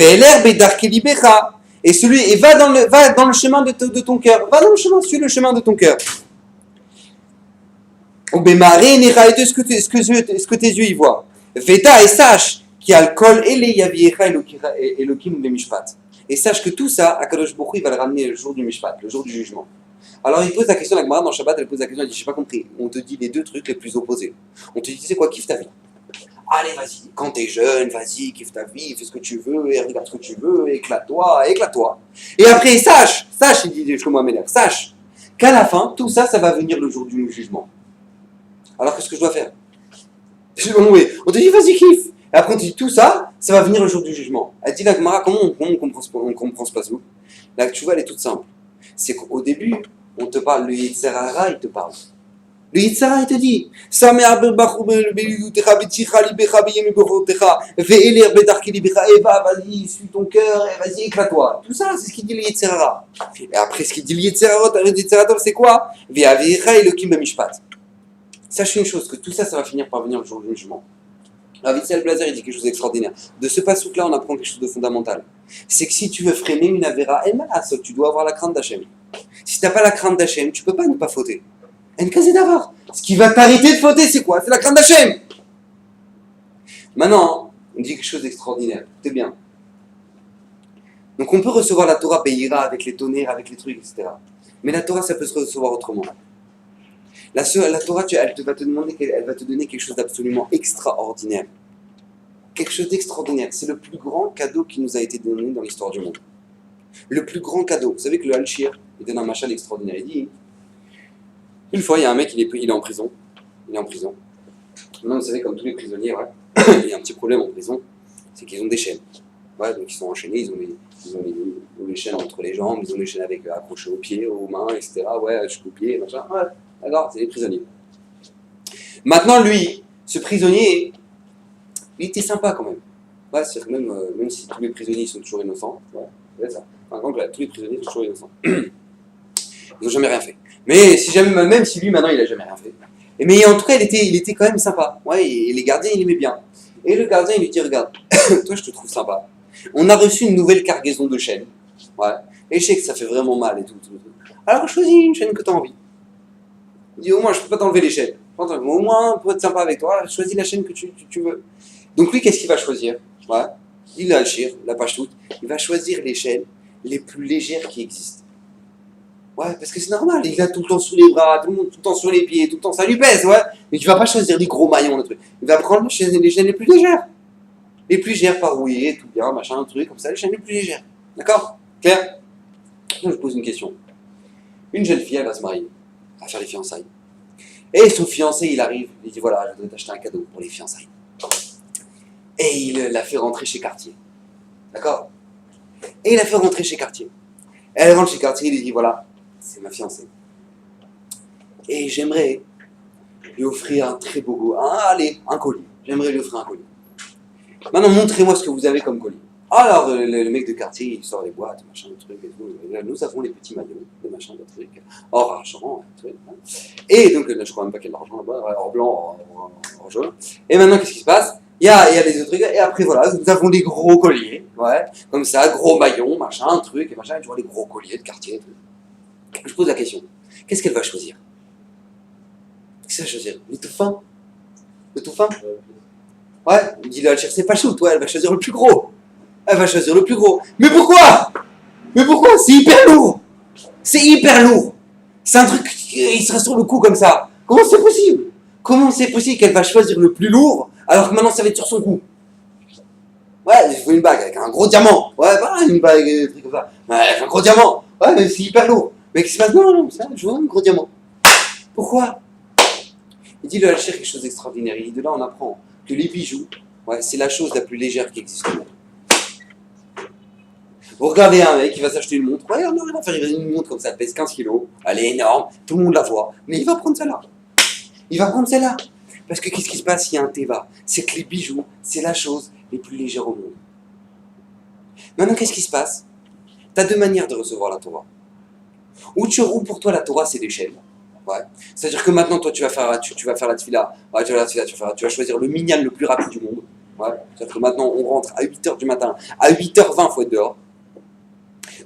celui et va dans le chemin de ton cœur, va dans le chemin, suis le chemin de ton cœur. Ce que tes yeux y voient. Veta et sache qu'il y a le kol et les yaviecha elokim bemishpat. Et sache que tout ça, Akadosh Baruch Hu, il va le ramener le jour du mishpat, le jour du jugement. Alors il pose la question, la Gemara dans Shabbat, elle pose la question, elle dit j'ai pas compris. On te dit les deux trucs les plus opposés. On te dit c'est quoi, kiffe ta vie. Allez, vas-y, quand t'es jeune, vas-y, kiffe ta vie, fais ce que tu veux, et regarde ce que tu veux, éclate-toi. Et après, sache, il dit Shlomo Améler, sache qu'à la fin, tout ça, ça va venir le jour du jugement. Alors qu'est-ce que je dois faire? On te dit, vas-y, kiffe. Et après, on te dit, tout ça, ça va venir le jour du jugement. Elle dit, la Gemara, comment on comprend ce passage? La tchouva, elle est toute simple. C'est qu'au début, on te parle, le Yetzer Hara, il te parle. Le Yitzhara, il te dit, vas-y, suis ton cœur, et vas-y, éclate-toi. Tout ça, c'est ce qu'il dit le Yitzhara. Et après, ce qu'il dit le Yitzhara, c'est quoi? Sache une chose, que tout ça, ça va finir par venir le jour du jugement. Ravitzel Blazer, il dit quelque chose d'extraordinaire. De ce passouk-là, on apprend quelque chose de fondamental. C'est que si tu veux freiner une avéra, tu dois avoir la crainte d'Hachem. Si tu n'as pas la crainte d'Hachem, tu ne peux pas ne pas fauter. Ce qui va t'arrêter de fauter, c'est quoi? C'est la crainte d'Hachem. Maintenant, on dit quelque chose d'extraordinaire. Écoutez bien. Donc on peut recevoir la Torah Be'ira avec les tonnerres, avec les trucs, etc. Mais la Torah, ça peut se recevoir autrement. La Torah, elle va te donner quelque chose d'absolument extraordinaire. Quelque chose d'extraordinaire. C'est le plus grand cadeau qui nous a été donné dans l'histoire du monde. Le plus grand cadeau. Vous savez que le Al-Shir, il donne un machal extraordinaire. Il dit, une fois, il y a un mec, il est en prison. Maintenant, vous savez, comme tous les prisonniers, ouais, il y a un petit problème en prison, c'est qu'ils ont des chaînes. Ouais, donc ils sont enchaînés, ils ont les chaînes entre les jambes, ils ont les chaînes accrochées aux pieds, aux mains, etc. Ouais, jusqu'aux pieds, machin. Ouais, d'accord, c'est les prisonniers. Maintenant, lui, ce prisonnier, il était sympa quand même. Ouais, c'est que même si tous les prisonniers sont toujours innocents, ouais, c'est ça. Par contre, là, tous les prisonniers sont toujours innocents. Ils n'ont jamais rien fait. Mais même si lui, maintenant, il n'a jamais rien fait. Mais en tout cas, il était quand même sympa. Ouais, et les gardiens, il aimait bien. Et le gardien, il lui dit, regarde, toi, je te trouve sympa. On a reçu une nouvelle cargaison de chaînes. Ouais. Et je sais que ça fait vraiment mal et tout. Alors, choisis une chaîne que tu as envie. Il dit, au moins, je ne peux pas t'enlever les chaînes. Au moins, pour être sympa avec toi, choisis la chaîne que tu veux. Donc, lui, qu'est-ce qu'il va choisir? Ouais. Il a le shir, la page toute. Il va choisir les chaînes les plus légères qui existent. Ouais, parce que c'est normal, il a tout le temps sur les bras, tout le temps sur les pieds, tout le temps, ça lui pèse, ouais. Mais tu vas pas choisir des gros maillons, le truc. Il va prendre les chaînes les plus légères. Les plus légères, parouillées, tout bien, machin, un truc, comme ça, les chaînes les plus légères. D'accord? Clair? Je pose une question. Une jeune fille, elle va se marier, elle va faire les fiançailles. Et son fiancé, il arrive, il dit voilà, je voudrais t'acheter un cadeau pour les fiançailles. Et il la fait rentrer chez Cartier. D'accord? Et il a fait rentrer chez Cartier. Elle rentre chez Cartier, il lui dit voilà, c'est ma fiancée. Et j'aimerais lui offrir un très beau, un colis. J'aimerais lui offrir un colis. Maintenant, montrez-moi ce que vous avez comme colis. Alors, le mec de quartier, il sort les boîtes, machin, le truc et tout. Et là, nous avons les petits maillots, les machins, le truc, or argent, truc. Hein. Et donc, là, je crois même pas qu'il y a de l'argent là-bas, or blanc, or jaune. Et maintenant, qu'est-ce qui se passe? Il y a des autres trucs, et après, voilà, nous avons des gros colliers, ouais, comme ça, gros maillons, machin, truc, et machin, et tu vois les gros colliers de quartier, truc. Je pose la question, qu'est-ce qu'elle va choisir? Qu'est-ce qu'elle va choisir? Le tout fin? Le tout fin? Ouais, dis-le, c'est pas chaud, toi, elle va choisir le plus gros. Elle va choisir le plus gros. Mais pourquoi? Mais pourquoi? C'est hyper lourd. C'est hyper lourd. C'est un truc, il se reste sur le cou comme ça. Comment c'est possible? Comment c'est possible qu'elle va choisir le plus lourd alors que maintenant ça va être sur son cou? Ouais, il faut une bague avec un gros diamant. Ouais, pas une bague, un truc comme ça. Ouais, avec un gros diamant. Ouais, mais c'est hyper lourd. Mais qu'est-ce qui se passe? Non, ça, je veux un gros diamant. Pourquoi? Il dit le Alcher quelque chose d'extraordinaire. Il dit de là on apprend que les bijoux, ouais, c'est la chose la plus légère qui existe au monde. Vous regardez un mec qui va s'acheter une montre, ouais, non, il va faire une montre comme ça, elle pèse 15 kilos, elle est énorme, tout le monde la voit, mais il va prendre celle-là. Il va prendre celle-là. Parce que qu'est-ce qui se passe s'il y a un Teva? C'est que les bijoux, c'est la chose les plus légères au monde. Maintenant, qu'est-ce qui se passe? Tu as deux manières de recevoir la Torah. Ou pour toi, la Torah, c'est des chaînes. Ouais. C'est-à-dire que maintenant, toi, tu vas faire la tefila. Ouais, tu vas choisir le minyan le plus rapide du monde. Ouais. C'est-à-dire que maintenant, on rentre à 8h du matin. À 8h20, il faut être dehors.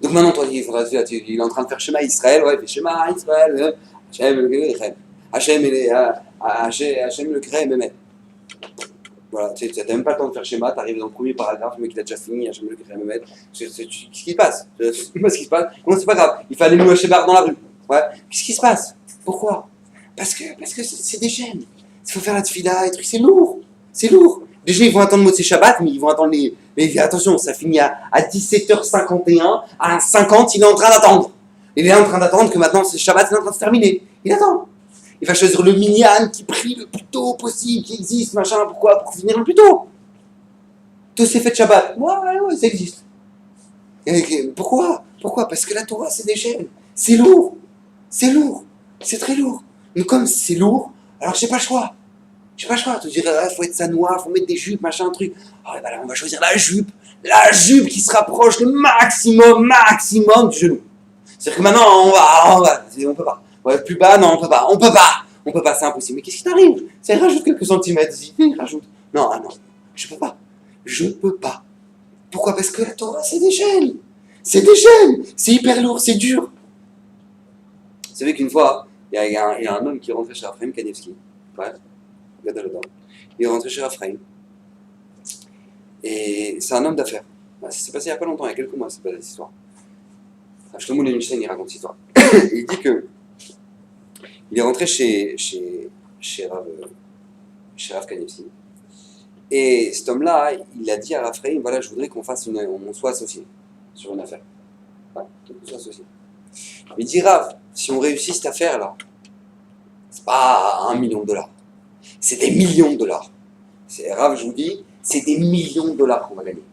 Donc maintenant, toi, il est en train de faire Shema Israël. Ouais, il fait Shema Israël. Hachem le crée, mais. Voilà, tu n'as même pas le temps de faire schéma, tu arrives dans le premier paragraphe, le mec il a déjà fini, Hachem le crée, mais. Qu'est-ce qui se passe? Je sais pas ce qui se passe. Non, c'est pas grave. Il fallait nous Hachem dans la rue. Ouais. Qu'est-ce qui se passe? Pourquoi? Parce que c'est des chaînes. Il faut faire la tefila et trucs, c'est lourd. C'est lourd. Les gens ils vont attendre Motsé Shabbat, mais ils vont attendre les. Mais attention, ça finit à 17h51, à 50, il est en train d'attendre. Il est en train d'attendre que maintenant c'est Shabbat, il est en train de se terminer. Il attend. Il va choisir le minyan qui prie le plus tôt possible, qui existe, machin, pourquoi? Pour finir le plus tôt. Tout s'est fait de Shabbat. Ouais, ça existe. Et pourquoi? Pourquoi? Parce que la Torah, c'est des chaînes. C'est lourd. C'est lourd. C'est très lourd. Mais comme c'est lourd, alors j'ai pas le choix. J'ai pas le choix. Tu dirais, il faut être sanois, il faut mettre des jupes, machin, un truc. Ah, ben là, on va choisir la jupe. La jupe qui se rapproche le maximum du genou. C'est-à-dire que maintenant, on peut pas. Ouais, plus bas, non, on peut pas, c'est impossible. Mais qu'est-ce qui t'arrive? Ça rajoute quelques centimètres, rajoute. Non, je peux pas. Pourquoi? Parce que la Torah, c'est des chaînes. C'est hyper lourd, c'est dur. Vous savez qu'une fois, il y a un homme qui est rentré chez Raphaël Kanevski. Ouais, Gadol. Il est rentré chez Raphaël. Et c'est un homme d'affaires. Ça s'est passé il n'y a pas longtemps, il y a quelques mois, c'est pas cette histoire. Shlomo Einstein, il raconte cette histoire. Il dit que il est rentré chez Rav Kanevski. Et cet homme-là, il a dit à Raphaël, voilà, je voudrais qu'on soit associés sur une affaire. Ouais, qu'on soit associés. Il dit, Rav, si on réussit cette affaire-là, c'est pas $1 million. C'est des millions de dollars. Rav, je vous dis, c'est des millions de dollars qu'on va gagner.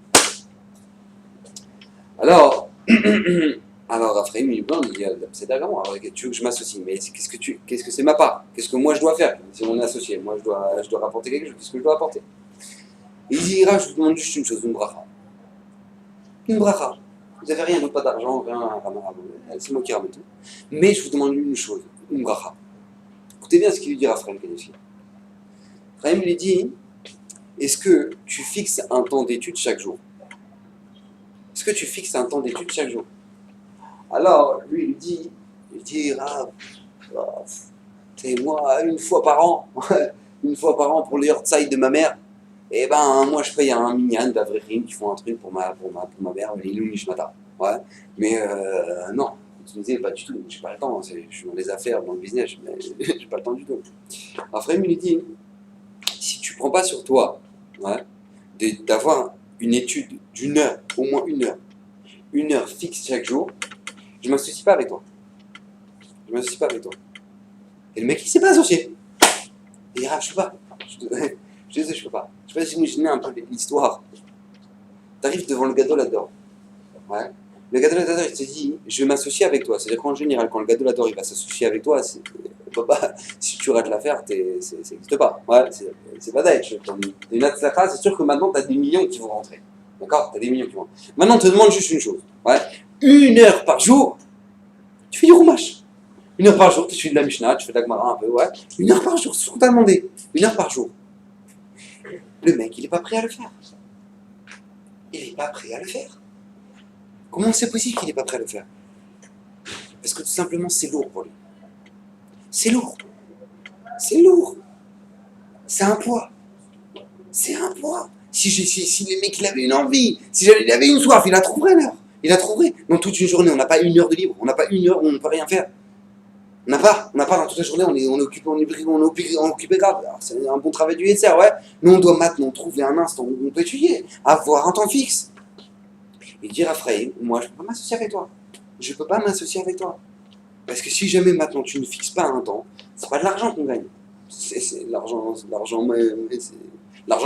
Alors Raphaël, il dit, c'est d'accord, tu veux que je m'associe, mais qu'est-ce que c'est ma part? Qu'est-ce que moi je dois faire? Si on est associé, moi je dois rapporter quelque chose, qu'est-ce que je dois apporter? Il dit, Rav, je vous demande juste une chose, une bracha. Une bracha. Vous n'avez rien, donc pas d'argent, rien, c'est moi qui ramène tout. Mais je vous demande une chose, une bracha. Écoutez bien ce qu'il lui dit à Raphaël Kanevski. Raphaël lui dit, est-ce que tu fixes un temps d'étude chaque jour? Est-ce que tu fixes un temps d'étude chaque jour? Alors, lui, il dit, Rav, c'est moi, une fois par an pour les Hortzai de ma mère, et ben, moi, je paye un minyan d'Avrichim qui font un truc pour ma mère, l'Ilou Nishmata. Ouais, mais non, tu disais, pas du tout, j'ai pas le temps, je suis dans les affaires, dans le business, mais j'ai pas le temps du tout. Après, il me dit, si tu prends pas sur toi, ouais, d'avoir une étude d'une heure, au moins une heure fixe chaque jour, je ne m'associe pas avec toi. Et le mec, il s'est pas associé. Il dit, je peux pas. Je peux pas. Je sais pas si vous imaginez un peu l'histoire. T'arrives devant le Gadol là-dedans. Ouais. Le Gadolador, il te dit, je vais m'associer avec toi. C'est-à-dire qu'en général, quand le Gadolador il va s'associer avec toi, si tu rates l'affaire, ça n'existe pas. Ouais, c'est pas d'être. Une atzlacha, c'est sûr que maintenant, tu as des millions qui vont rentrer. D'accord. Tu as des millions qui vont rentrer. Maintenant, on te demande juste une chose. Ouais. 1 heure par jour, tu fais du roumache. 1 heure par jour, tu fais de la Mishnah, tu fais de la Gemara un peu, ouais. 1 heure par jour, c'est ce qu'on t'a demandé. 1 heure par jour. Le mec, il n'est pas prêt à le faire. Il n'est pas prêt à le faire. Comment c'est possible qu'il n'est pas prêt à le faire? Parce que tout simplement, c'est lourd pour lui. C'est lourd. C'est lourd. C'est un poids. C'est un poids. Si le mec il avait une envie, si il avait une soif, il la trouverait l'heure. Il la trouverait. Dans toute une journée, on n'a pas 1 heure de libre. On n'a pas 1 heure où on ne peut rien faire. On n'a pas dans toute la journée, on est occupé grave. Alors, c'est un bon travail du Yetzer, ouais. Nous, on doit maintenant trouver un instant où on peut étudier, avoir un temps fixe. Et dire à Frey, moi, je ne peux pas m'associer avec toi. Je ne peux pas m'associer avec toi. Parce que si jamais maintenant tu ne fixes pas un temps, c'est pas de l'argent qu'on gagne. C'est l'argent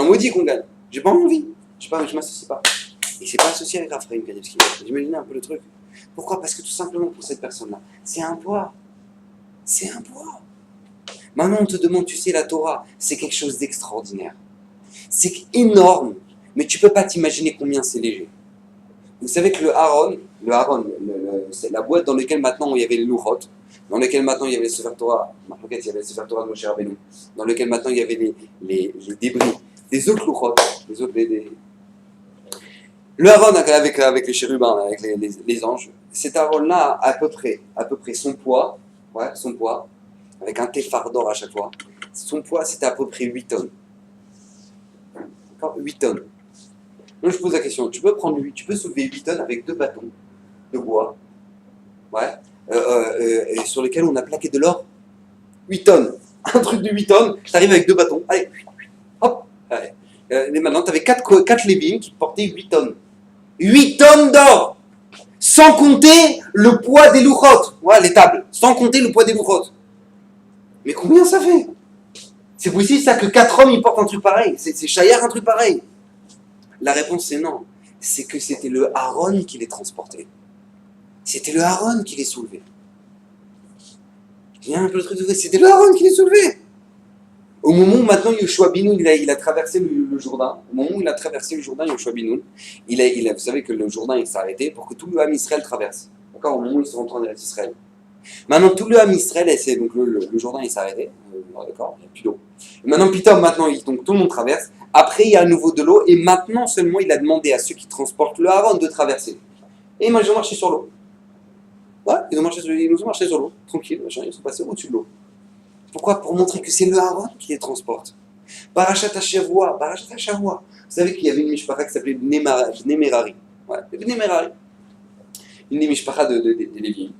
maudit qu'on gagne. J'ai pas envie. Je m'associe pas. Et c'est pas associé avec Raphaël Kanevski. J'imagine un peu le truc. Pourquoi? Parce que tout simplement pour cette personne-là, c'est un poids. C'est un poids. Maintenant on te demande, tu sais, la Torah, c'est quelque chose d'extraordinaire. C'est énorme, mais tu peux pas t'imaginer combien c'est léger. Vous savez que le Haron, c'est la boîte dans laquelle maintenant il y avait les Luchot, dans laquelle maintenant il y avait les Sefer Torah, il y avait les Sefer Torah de Moshe Rabbeinu, dans lequel maintenant il y avait les débris des autres Luchot, le Haron avec les chérubins, avec les anges, cet Haron-là a à peu près son poids, avec un téphar d'or à chaque fois, son poids c'était à peu près 8 tonnes. D'accord, 8 tonnes. Donc je pose la question, tu peux soulever 8 tonnes avec 2 bâtons de bois, et sur lesquels on a plaqué de l'or. 8 tonnes. Un truc de 8 tonnes, tu arrives avec 2 bâtons, allez, hop, allez. Et maintenant tu avais 4 lévim qui portaient 8 tonnes. 8 tonnes d'or, sans compter le poids des louchotes, les tables, sans compter le poids des louchotes. Mais combien ça fait? C'est possible ça que 4 hommes ils portent un truc pareil? C'est Chayar un truc pareil? La réponse c'est non. C'est que c'était le Haron qui les transportait. C'était le Haron qui les soulevait. Il y a un peu le truc de vrai, c'était le Haron qui les soulevait. Au moment où maintenant Yoshua Binoun il a traversé le Jourdain, au moment où il a traversé le Jourdain, Yoshua Binoun, vous savez que le Jourdain il s'est arrêté pour que tout le Ham Israël traverse. D'accord? Au moment où ils sont rentrés en Eretz Israël. Maintenant tout le Ham Israël, donc le Jourdain il s'est arrêté. D'accord? Il n'y a plus d'eau. Et maintenant donc tout le monde traverse. Après il y a à nouveau de l'eau et maintenant seulement il a demandé à ceux qui transportent le Haron de traverser. Et ils ont marché sur l'eau. Ils nous ont marché sur l'eau, tranquille, ils sont passés au-dessus de l'eau. Pourquoi? Pour montrer que c'est le Haron qui les transporte. Parashat HaShavua. Vous savez qu'il y avait une mishpacha qui s'appelait Bnei Merari. Bnei Merari. Une des mishpachas des Lévi'im.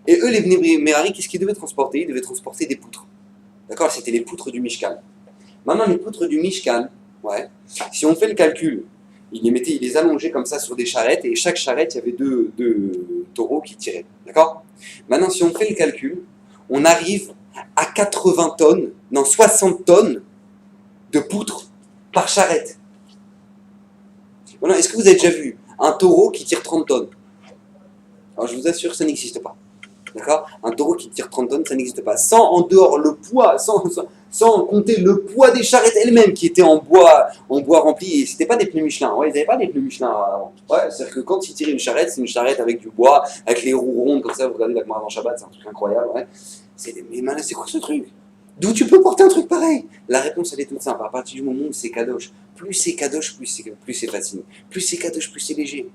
Et eux, les Bnei Merari, qu'est-ce qu'ils devaient transporter? Ils devaient transporter des poutres. D'accord? C'était les poutres du Mishkan. Maintenant, les poutres du Mishkan, si on fait le calcul, ils les allongeaient comme ça sur des charrettes, et chaque charrette, il y avait deux taureaux qui tiraient. D'accord? Maintenant, si on fait le calcul, on arrive à 80 tonnes, non 60 tonnes de poutres par charrette. Maintenant, est-ce que vous avez déjà vu un taureau qui tire 30 tonnes? Alors je vous assure, ça n'existe pas. D'accord? Un taureau qui tire 30 tonnes, ça n'existe pas. Sans en dehors le poids, sans compter le poids des charrettes elles-mêmes qui étaient en bois rempli. Et c'était pas des pneus Michelin. Ils n'avaient pas des pneus Michelin avant. C'est-à-dire que quand ils tiraient une charrette, c'est une charrette avec du bois, avec les roues rondes comme ça. Vous regardez la Gemara dans Shabbat, c'est un truc incroyable. Mais c'est quoi ce truc? D'où tu peux porter un truc pareil? La réponse elle est toute simple. À partir du moment où c'est kadosh, plus c'est kadosh, plus c'est facile. Plus c'est kadosh, plus c'est léger.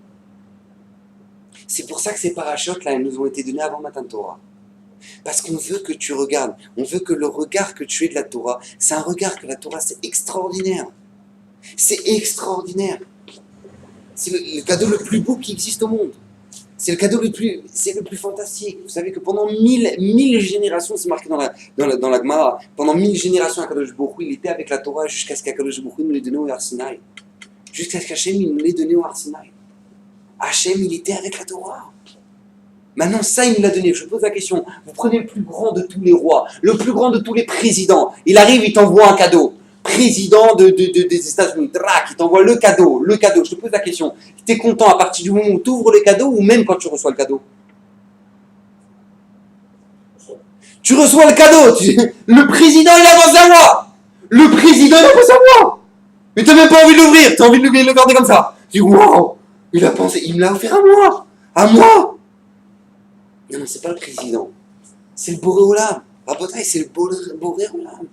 C'est pour ça que ces parachutes là, elles nous ont été données avant Matan Torah. Parce qu'on veut que tu regardes, on veut que le regard que tu aies de la Torah, c'est un regard que la Torah, c'est extraordinaire. C'est extraordinaire. C'est le cadeau le plus beau qui existe au monde. C'est le cadeau le plus fantastique. Vous savez que pendant 1000 générations, c'est marqué dans la Gemara, pendant 1000 générations, Akadosh Baruch Hu, il était avec la Torah jusqu'à ce qu'Akadosh Baruch Hu nous l'ait donné au Har Sinaï. Jusqu'à ce qu'Hachem il nous l'ait donné au Har Sinaï. Hachem, il était avec la Torah. Maintenant, ça, il nous l'a donné. Je pose la question. Vous prenez le plus grand de tous les rois, le plus grand de tous les présidents. Il arrive, il t'envoie un cadeau. président des États-Unis, il t'envoie le cadeau. Je te pose la question, tu es content à partir du moment où tu ouvres le cadeau ou même quand tu reçois le cadeau? Tu reçois le cadeau, le président il a pensé à moi. Le président il a pensé à moi. Mais t'as même pas envie de l'ouvrir, t'as envie de le garder comme ça. Tu dis waouh, il a pensé, il me l'a offert à moi. À moi. Non, c'est pas le président. C'est le Boré Olam. Rabotaï, c'est le Boré Olam.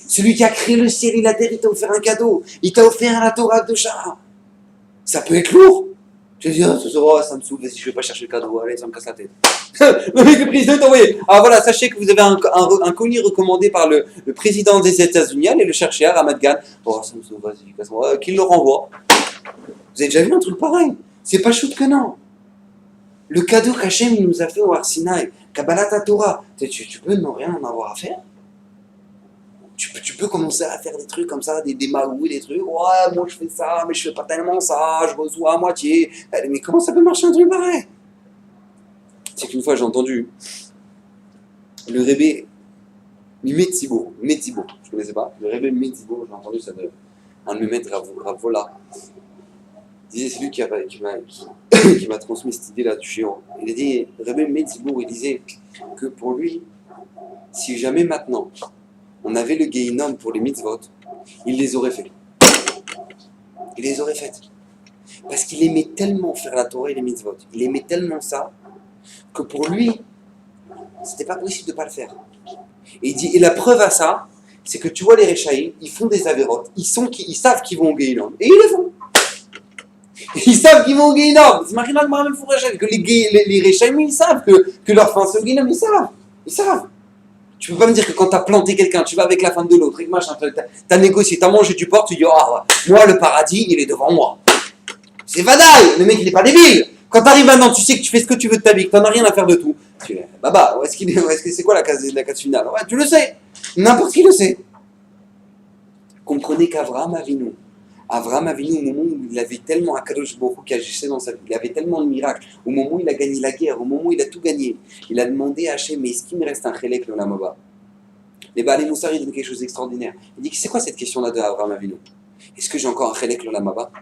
Celui qui a créé le ciel et la terre, il t'a offert un cadeau. Il t'a offert la Torah de Shah. Ça peut être lourd. Je te dis, ça me saoule, si je vais pas chercher le cadeau, allez, ça me casse la tête. Le mec, le président t'a envoyé. Alors voilà, sachez que vous avez un colis recommandé par le président des États-Unis. Allez le chercher à Ramat Gan. Oh, ça me saoule, vas-y, casse-moi. Qu'il le renvoie. Vous avez déjà vu un truc pareil? C'est pas shoot que non. Le cadeau qu'Hachem il nous a fait au Har Sinaï, Kabbalat Torah, tu peux ne rien en avoir à faire. Tu peux commencer à faire des trucs comme ça, des magouilles, des trucs. Ouais, moi je fais ça, mais je fais pas tellement ça, je reçois à moitié. Mais comment ça peut marcher un truc pareil? C'est qu'une fois j'ai entendu le Rebbe Metzibo, je connaissais pas. Le Rebbe Metzibo, j'ai entendu ça de un de mes maîtres, Rav Vola. Il disait, c'est lui qui m'a transmis cette idée-là du chiant. Il a dit, Rebbe Metzibo, il disait que pour lui, si jamais maintenant on avait le Gehinnom pour les mitzvot, il les aurait fait. Il les aurait faites. Parce qu'il aimait tellement faire la Torah et les mitzvot. Il aimait tellement ça que pour lui, c'était pas possible de ne pas le faire. Et il dit, et la preuve à ça, c'est que tu vois les Réchaïm, ils font des avérotes, ils savent qu'ils vont au Gehinnom. Et ils le font. Ils savent qu'ils vont au Gehinnom. C'est marqué dans le Mahamim Fourachel que les Réchaïm, ils savent que leur fin c'est au Gehinnom, ils savent. Ils savent. Tu peux pas me dire que quand tu as planté quelqu'un, tu vas avec la femme de l'autre, et que machin, t'as négocié, t'as mangé du porc, tu dis, ah, moi, le paradis, il est devant moi. C'est vadaï, le mec, il est pas débile. Quand t'arrives maintenant, tu sais que tu fais ce que tu veux de ta vie, que t'en as rien à faire de tout. Tu dis, baba, c'est quoi la case finale? Ouais, tu le sais. N'importe qui le sait. Comprenez qu'Avraham Avinu, au moment où il avait tellement Akadosh Baruch Hu qui agissait dans sa vie, il avait tellement de miracles, au moment où il a gagné la guerre, au moment où il a tout gagné, il a demandé à Hachem, mais est-ce qu'il me reste un chélek le Lamaba? Les Baalei Moussar, ils disent quelque chose d'extraordinaire. Il dit, c'est quoi cette question-là de Avraham Avinu? Est-ce que j'ai encore un chélek le Lamaba?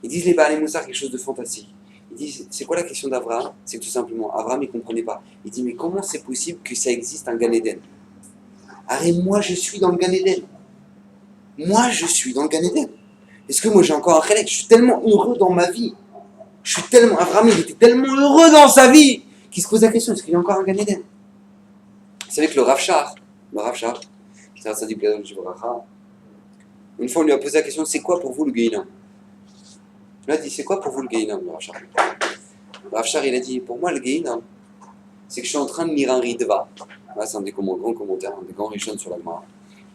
Ils disent les Baalei Moussar quelque chose de fantastique. Ils disent, c'est quoi la question d'Avraham? C'est tout simplement, Avraham il ne comprenait pas. Il dit, mais comment c'est possible que ça existe un Gan Eden? Arrête, moi je suis dans le Gan Eden. Moi je suis dans le Gan Eden. Est-ce que moi j'ai encore un chélek? Je suis tellement heureux dans ma vie. Avraham il était tellement heureux dans sa vie qu'il se pose la question, est-ce qu'il y a encore un Gan Eden? Vous savez que le Rav Shach, c'est un sadique gadol Jibracha, une fois on lui a posé la question, c'est quoi pour vous le Gehinnom? Il a dit, c'est quoi pour vous le Gehinnom, le Rav Shach? Le Rav Shach, il a dit, pour moi le Gehinnom, c'est que je suis en train de lire un Ritva. Là, c'est un des grands commentaires, un des grands Rishon sur la Gemara.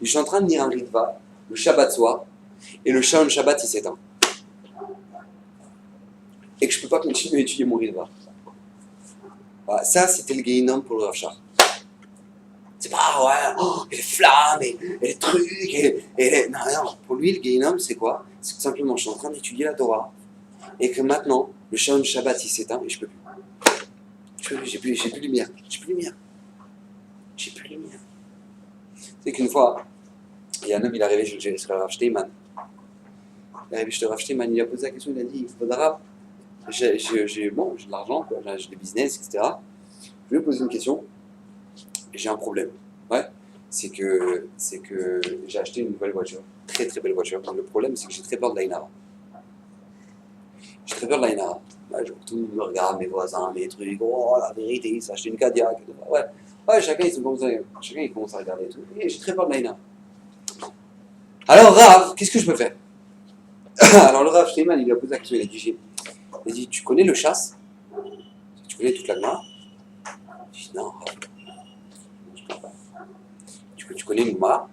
Je suis en train de lire un Ritva, le Shabbat soir, et le Shaon Shabbat il s'éteint. Et que je ne peux pas continuer à étudier mon Ritva. Voilà, ça, c'était le Gehinnom pour le Rav Shach. C'est pas, et les flammes, et les trucs, non, pour lui, le Gehinnom, c'est quoi? C'est tout simplement, je suis en train d'étudier la Torah, et que maintenant, le Shaon Shabbat, il s'éteint, et je peux plus. J'ai plus de lumière. C'est qu'une fois, il y a un homme, il est arrivé chez le Rav Steinman. Il a posé la question, il a dit, Vodara, j'ai de l'argent, j'ai des business, etc. Je lui ai posé une question, et j'ai un problème. Ouais, c'est que j'ai acheté une nouvelle voiture, très très belle voiture. Le problème, c'est que j'ai très peur de l'Aïnara. Tout le monde me regarde, mes voisins, mes trucs, oh la vérité, il s'est acheté une Cadillac. Ouais, chacun il commence à regarder et tout. Et j'ai très peur de l'Aïna. Alors Rav, qu'est-ce que je peux faire? Alors le Rav Steinman, il lui a posé la question, il a dit, tu connais le chasse? Tu connais toute la Gemara? Il dit, non, Rav, je ne connais pas. Tu connais le Gemara?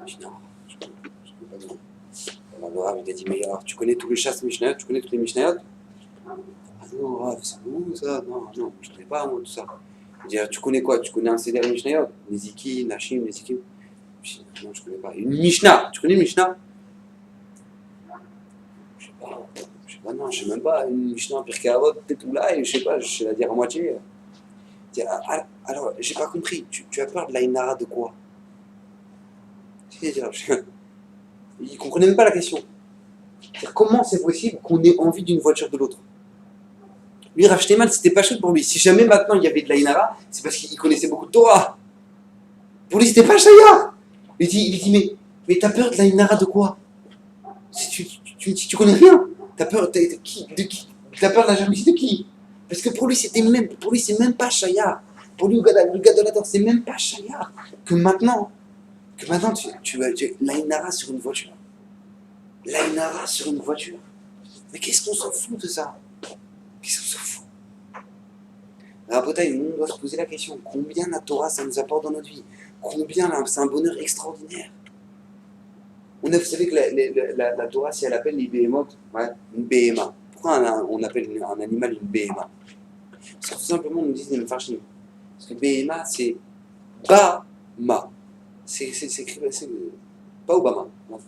Il dit, non, je ne connais pas. Alors le Rav, il a dit, mais alors tu connais tous les chasses Mishnayot? Tu connais toutes les Mishnayot? Ah non, Rav, c'est où ça? Non, je ne connais pas moi tout ça. Il dit, tu connais quoi? Tu connais un Seder Mishnayot? Neziki, Nashim, Nezikim? Non, je ne connais pas. Une Mishnah, tu connais une Mishnah? Je sais pas, non, je ne sais même pas. Une Mishnah, Pirkei Avot, peut-être ou là, et je sais pas, je sais la dire à moitié. Il dit, alors, j'ai pas compris, tu as peur de l'Aïnara de quoi? Ils ne comprenaient même pas la question. C'est-à-dire, comment c'est possible qu'on ait envie d'une voiture de l'autre? Lui, Rav Shteman, c'était pas chaud pour lui. Si jamais maintenant il y avait de l'Aïnara, c'est parce qu'il connaissait beaucoup de Torah. Pour lui, c'était pas Shaya. Il dit mais t'as peur de l'Aïnara de quoi? Si tu connais rien, t'as peur de qui? T'as peur de la jalousie de qui? Parce que pour lui, c'est même pas Shaya. Pour lui, le gars de la Torah, c'est même pas Shaya. Que maintenant tu as l'Aïnara sur une voiture. L'Aïnara sur une voiture. Mais qu'est-ce qu'on s'en fout de ça? Qu'est-ce qu'on s'en fout? Alors, on doit se poser la question, combien la Torah ça nous apporte dans notre vie? Combien c'est un bonheur extraordinaire? Vous savez que la Torah, si elle appelle les béhémotes, ouais, une béhéma. Pourquoi on appelle un animal une béhéma? Parce que tout simplement, on nous dit les Mefarshim. Parce que béhéma, c'est Ba-ma. C'est pas Obama. Non.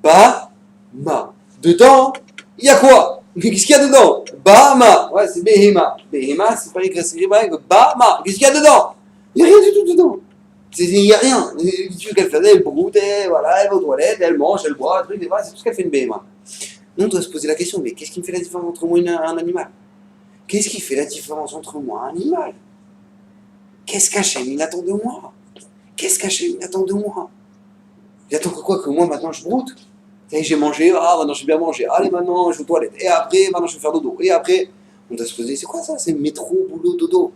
Ba-ma. Dedans, il y a quoi? Qu'est-ce qu'il y a dedans? Ba-ma. Ouais, c'est béhéma. Béhéma, c'est pas écrit que Ba-ma. Qu'est-ce qu'il y a dedans? Il n'y a rien du tout dedans. Il n'y a rien. Tu veux qu'elle fasse? Elle broute, voilà, elle va aux toilettes, elle mange, elle boit, truc, voilà, c'est tout ce qu'elle fait une béhéma. Nous, on doit se poser la question, mais qu'est-ce qui me fait la différence entre moi et un animal? Qu'est-ce qui fait la différence entre moi et un animal? Qu'est-ce qu'Hachem il attend de moi? Qu'est-ce qu'Hachem il attend de moi? Il attend que quoi? Que moi, maintenant, je broute? J'ai mangé, maintenant j'ai bien mangé, allez maintenant je vais aux toilettes, et après maintenant je vais faire dodo, et après on doit se poser, c'est quoi ça? C'est métro, boulot, dodo.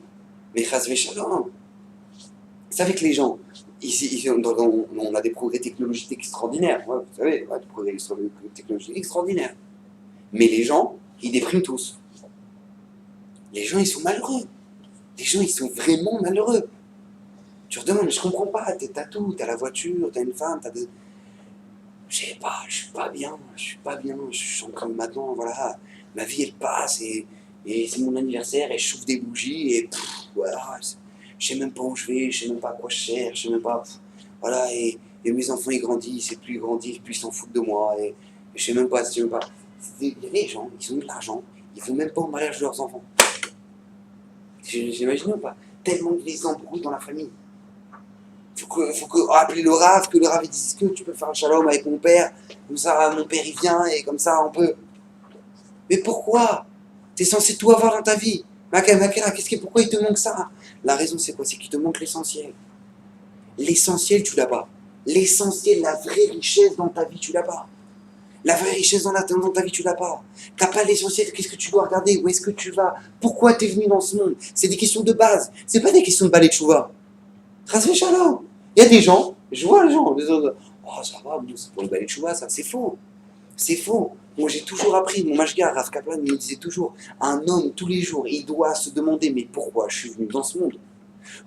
Mais chas v'shalom. Vous savez que les gens, ici on a des progrès technologiques extraordinaires, ouais, vous savez, des progrès technologiques extraordinaires. Mais les gens, ils dépriment tous. Les gens, ils sont malheureux. Les gens, ils sont vraiment malheureux. Tu leur demandes, mais je comprends pas, t'as tout, t'as la voiture, t'as une femme, t'as des... Je sais pas, je suis pas bien, je suis en train de maintenant, voilà, ma vie elle passe et c'est mon anniversaire et je chauffe des bougies et voilà, je sais même pas où je vais, je sais même pas à quoi je cherche, je sais même pas, voilà, et mes enfants ils grandissent et plus ils grandissent, plus ils s'en foutent de moi et je sais même pas, il y a des gens, ils ont de l'argent, ils vont même pas au mariage de leurs enfants. J'imagine pas, tellement qu'ils les embrouillent dans la famille. Faut que appeler le Rav, que le Rav dise que tu peux faire un shalom avec mon père, comme ça mon père il vient et comme ça on peut. Mais pourquoi? T'es censé tout avoir dans ta vie. Makara, pourquoi il te manque ça? La raison c'est quoi? C'est qu'il te manque l'essentiel. L'essentiel tu l'as pas. L'essentiel, la vraie richesse dans ta vie tu l'as pas. La vraie richesse dans ta vie tu l'as pas. T'as pas l'essentiel, qu'est-ce que tu dois regarder? Où est-ce que tu vas? Pourquoi t'es venu dans ce monde? C'est des questions de base. C'est pas des questions de balai de chouva. Chas v'shalom. Il y a des gens, je vois les gens, oh ça va, c'est pour le balai de chouva, ça, c'est faux. C'est faux. Moi j'ai toujours appris, mon mashgar, Rav Kaplan, il me disait toujours, un homme tous les jours, il doit se demander, mais pourquoi je suis venu dans ce monde?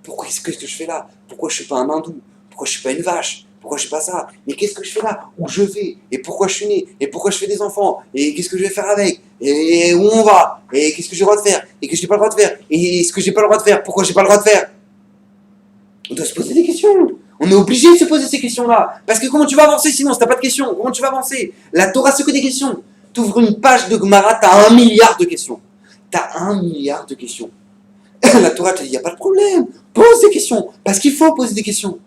Pourquoi qu'est-ce que je fais là? Pourquoi je suis pas un hindou? Pourquoi je suis pas une vache? Pourquoi je suis pas ça? Mais qu'est-ce que je fais là? Où je vais? Et pourquoi je suis né? Et pourquoi je fais des enfants? Et qu'est-ce que je vais faire avec? Et où on va? Et qu'est-ce que j'ai le droit de faire? Et que je n'ai pas le droit de faire? Et ce que j'ai pas le droit de faire? Pourquoi j'ai pas le droit de faire? On doit se poser des questions. On est obligé de se poser ces questions-là. Parce que comment tu vas avancer sinon si t'as pas de questions? Comment tu vas avancer? La Torah, c'est que des questions. Tu ouvres une page de Gemara, t'as 1 milliard de questions. T'as 1 milliard de questions. La Torah te dit, il n'y a pas de problème. Pose des questions. Parce qu'il faut poser des questions.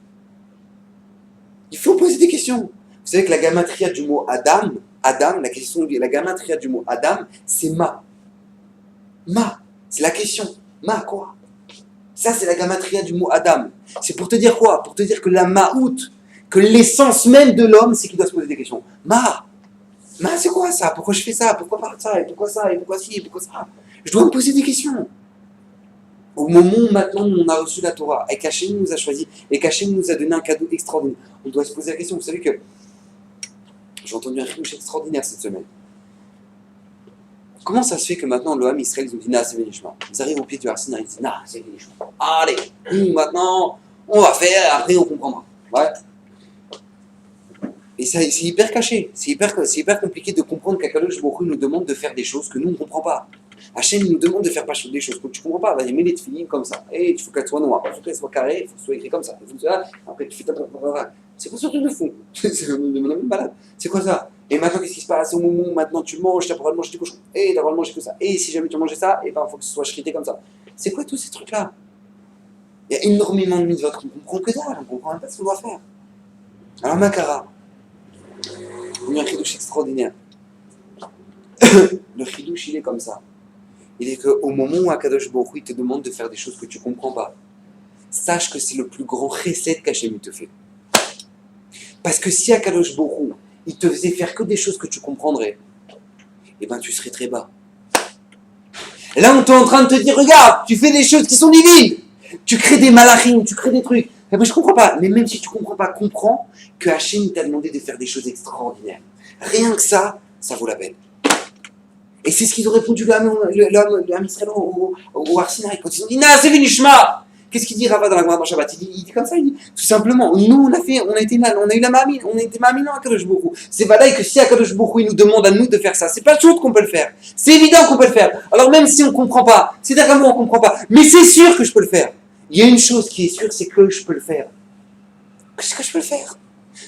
Il faut poser des questions. Vous savez que la gamatria du mot Adam, la gamatria du mot Adam, c'est Ma. Ma, c'est la question. Ma quoi? Ça, c'est la gamatria du mot Adam. C'est pour te dire quoi? Pour te dire que la ma'out, que l'essence même de l'homme, c'est qu'il doit se poser des questions. Ma, c'est quoi ça? Pourquoi je fais ça? Pourquoi pas ça? Et pourquoi ça? Et pourquoi ci? Et pourquoi ça? Je dois me poser des questions. Au moment où maintenant on a reçu la Torah, et qu'Hachem nous a choisi, et qu'Hachem nous a donné un cadeau extraordinaire, on doit se poser la question. Vous savez que j'ai entendu un chidouche extraordinaire cette semaine. Comment ça se fait que maintenant l'Oham Israël ils ont dit nah, c'est Vénishma? Ils arrivent au pied du Har Sinaï, ils disent nah, c'est Vénishma. Allez, maintenant on va faire, après on comprendra. Ouais. Et ça, c'est hyper caché, c'est hyper compliqué de comprendre qu'Akadosh Baruch Hu nous demande de faire des choses que nous on ne comprend pas. Hachem nous demande de faire des choses que tu ne comprends pas. Vas-y, mets les tefilines comme ça. Et il faut qu'elles soient noires, il faut qu'elles soient carrées, il faut qu'elles soient écrites comme ça. Après, tu fais ta. C'est quoi ce truc de fou? C'est même malade. C'est quoi ça? Et maintenant, qu'est-ce qui se passe au moment où maintenant tu manges, tu as pas le droit de manger du cochon. Et tu as le droit de manger que ça. Et si jamais tu manges ça, et ben, il faut que ce soit shrité comme ça. C'est quoi tous ces trucs-là? Il y a énormément de mitzvot qu'on ne comprend que dalle, on ne comprend même pas ce qu'on doit faire. Alors Makara, il y a un chidouche extraordinaire. Le chidouche, il est comme ça. Il est qu'au moment où Akadosh Baruch Hu, il te demande de faire des choses que tu ne comprends pas, sache que c'est le plus grand chesed qu'Hachem te fait. Parce que si Akadosh Baruch Hu, il te faisait faire que des choses que tu comprendrais, eh ben tu serais très bas. Et là, on est en train de te dire, regarde, tu fais des choses qui sont divines. Tu crées des malachim, tu crée des trucs. Et ben, je comprends pas. Mais même si tu comprends pas, comprends que Hachem t'a demandé de faire des choses extraordinaires. Rien que ça vaut la peine. Et c'est ce qu'ils ont répondu l'homme Israël au Arsinaï. Quand ils ont dit, Na, c'est Vinishma. Qu'est-ce qu'il dit Rava dans la Gemara dans Shabbat? Il dit comme ça, il dit tout simplement, nous on a eu la mamine, on a été mamine à Akadosh Baruch Hu. C'est valable que si Akadosh Baruch Hu il nous demande à nous de faire ça, c'est pas sûr qu'on peut le faire. C'est évident qu'on peut le faire. Alors même si on comprend pas, c'est d'accord on comprend pas, mais c'est sûr que je peux le faire. Il y a une chose qui est sûre, c'est que je peux le faire. Qu'est-ce que je peux le faire?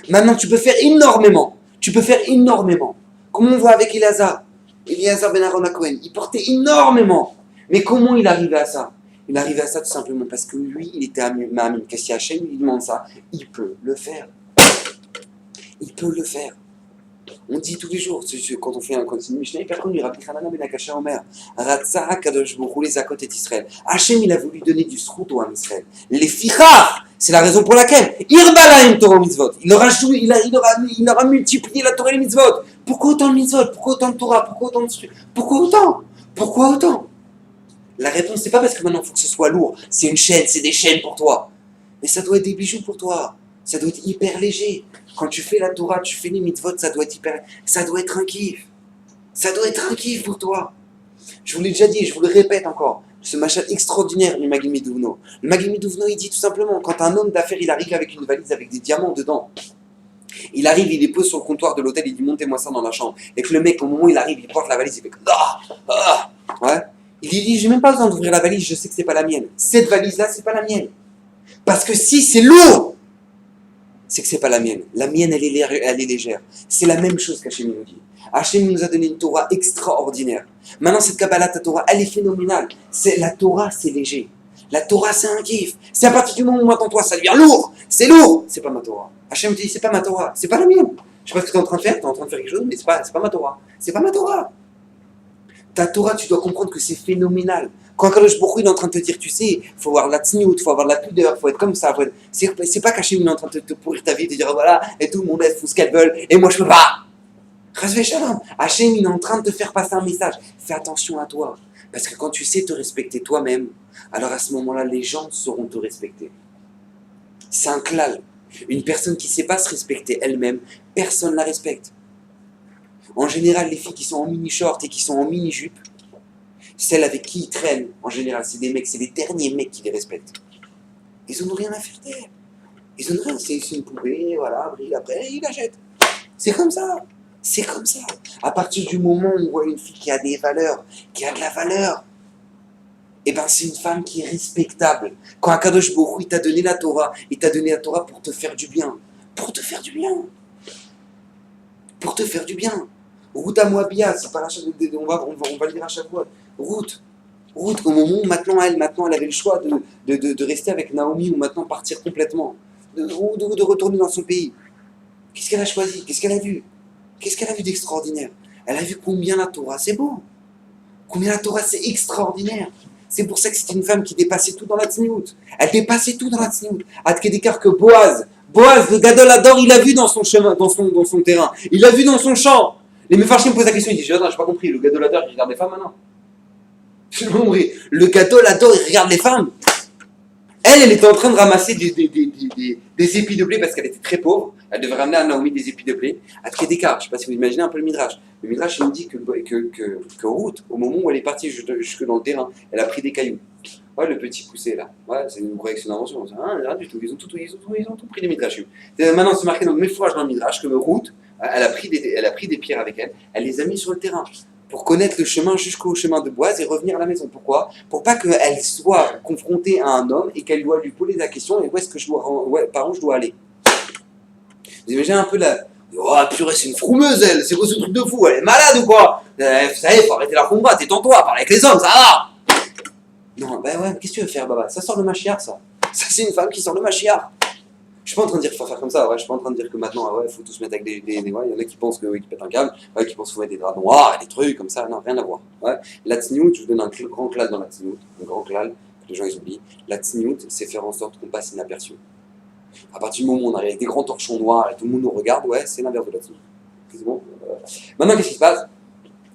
Maintenant tu peux faire énormément. Tu peux faire énormément. Comme on voit avec Eliezer ben Aaron HaKohen, il portait énormément. Mais comment il arrivait à ça? Il arrivait à ça tout simplement parce que lui, il était Ma'amin. Qu'est-ce qu'il y a Hachem lui demande ça? Il peut le faire. Il peut le faire. On dit tous les jours, quand on fait un continu Mishnah, hyper connu, Rabbi Hanana ben Akasha Omer, Ratza Kadosh Baruch Hu les Zakot et Israël. Hachem, il a voulu donner du srout au Ham Israël. Les fichar, c'est la raison pour laquelle Irbalaim Torah mitzvot. Il aura multiplié la Torah et les mitzvot. Pourquoi autant de mitzvot? Pourquoi autant de Torah? Pourquoi autant de trucs? Pourquoi autant? La réponse, c'est pas parce que maintenant il faut que ce soit lourd. C'est une chaîne, c'est des chaînes pour toi. Mais ça doit être des bijoux pour toi. Ça doit être hyper léger. Quand tu fais la Torah, tu fais les mitzvot, ça doit être un kiff. Ça doit être un kiff pour toi. Je vous l'ai déjà dit, je vous le répète encore. Ce machin extraordinaire, le Magid Miduvno. Le Magid Miduvno, il dit tout simplement, quand un homme d'affaires, il arrive avec une valise avec des diamants dedans, il arrive, il les pose sur le comptoir de l'hôtel, il dit montez-moi ça dans la chambre. Et que le mec, au moment où il arrive, il porte la valise, il fait ouais. Il dit, j'ai même pas besoin d'ouvrir la valise, je sais que c'est pas la mienne. Cette valise-là, c'est pas la mienne. Parce que si c'est lourd, c'est que c'est pas la mienne. La mienne, elle est légère. C'est la même chose qu'Hachem nous dit. Hachem nous a donné une Torah extraordinaire. Maintenant, cette Kabbalah, ta Torah, elle est phénoménale. La Torah, c'est léger. La Torah, c'est un kiff. C'est à partir du moment où maintenant, toi, ça devient lourd. C'est lourd. C'est pas ma Torah. Hachem te dit, c'est pas ma Torah. C'est pas la mienne. Je sais pas ce que tu es en train de faire. Tu es en train de faire quelque chose, mais c'est pas ma Torah. C'est pas ma Torah. Ta Torah, tu dois comprendre que c'est phénoménal. Quand Kadosh Baruch Hu est en train de te dire, tu sais, il faut avoir de la tsniout, il faut avoir de la pudeur, il faut être comme ça. C'est pas qu'Hachem est en train de te pourrir ta vie, de te dire, voilà, et tout le monde font ce qu'elles veulent, et moi je peux pas. Chasvé Shalom. Hachem, il est en train de te faire passer un message. Fais attention à toi. Parce que quand tu sais te respecter toi-même, alors à ce moment-là, les gens sauront te respecter. C'est un klal. Une personne qui ne sait pas se respecter elle-même, personne ne la respecte. En général, les filles qui sont en mini-short et qui sont en mini-jupe, celles avec qui ils traînent, en général, c'est des mecs, c'est les derniers mecs qui les respectent. Ils n'ont rien à faire d'elle. Ils n'ont rien, c'est une poupée, voilà, après, ils la jettent. C'est comme ça. C'est comme ça. À partir du moment où on voit une fille qui a des valeurs, qui a de la valeur, eh ben c'est une femme qui est respectable. Quand Akadosh Baruch Hu, il t'a donné la Torah, il t'a donné la Torah pour te faire du bien. Pour te faire du bien. Pour te faire du bien. Ruth à Moabia, c'est pas on va le dire à chaque fois. Ruth, au moment où maintenant elle avait le choix de rester avec Naomi ou maintenant partir complètement, de retourner dans son pays. Qu'est-ce qu'elle a choisi? Qu'est-ce qu'elle a vu? Qu'est-ce qu'elle a vu d'extraordinaire? Elle a vu combien la Torah, c'est beau. Combien la Torah, c'est extraordinaire. C'est pour ça que c'est une femme qui dépassait tout dans la tsniout. Elle dépassait tout dans la tsniout. Adkedekar que Boaz, le Gadol Hador, il a vu dans son chemin, dans son terrain. Il l'a vu dans son champ. Les Mefarshim me posent la question, ils disent, attends, j'ai pas compris, le Gadol Hador, il regarde les femmes maintenant. Je pas compris. Le Gadol Hador, il regarde les femmes. Elle était en train de ramasser des épis de blé parce qu'elle était très pauvre. Elle devait ramener à Naomi des épis de blé. À Tkédékar, je ne sais pas si vous imaginez un peu le Midrash. Le Midrash, il nous dit que Ruth, au moment où elle est partie jusque dans le terrain, elle a pris des cailloux. Ouais, le petit poussé là. Ouais, c'est une correction d'invention. Rien du tout. Ils ont tout pris des Midrashim. Maintenant, c'est marqué dans le Mefourage dans le Midrash que Ruth, elle a pris des pierres avec elle. Elle les a mis sur le terrain. Pour connaître le chemin jusqu'au chemin de Boaz et revenir à la maison. Pourquoi? Pour pas qu'elle soit confrontée à un homme et qu'elle doit lui poser la question et où est-ce que par où je dois aller. Vous imaginez un peu la... Oh purée, c'est une froumeuse elle, c'est quoi ce truc de fou, elle est malade ou quoi? Vous savez, faut arrêter la combat, détends-toi, parle avec les hommes, ça va. Non, ben ouais, qu'est-ce que tu veux faire, Baba? Ça sort le Mashiach, ça. Ça, c'est une femme qui sort le Mashiach. Je suis pas en train de dire qu'il faut faire comme ça, ouais, je suis pas en train de dire que maintenant, ouais, il faut tous se mettre avec ouais, il y en a qui pensent que, oui, qui pètent un câble, ouais, qui pensent qu'il faut mettre des draps noirs, des trucs comme ça, non, rien à voir. Ouais. La tsniout, je vous donne un grand clal dans la tsniout, un grand clal, que les gens ils oublient. La tsniout, c'est faire en sorte qu'on passe inaperçu. À partir du moment où on arrive avec des grands torchons noirs et tout le monde nous regarde, ouais, c'est l'inverse de la tsniout. C'est bon. Maintenant, qu'est-ce qui se passe?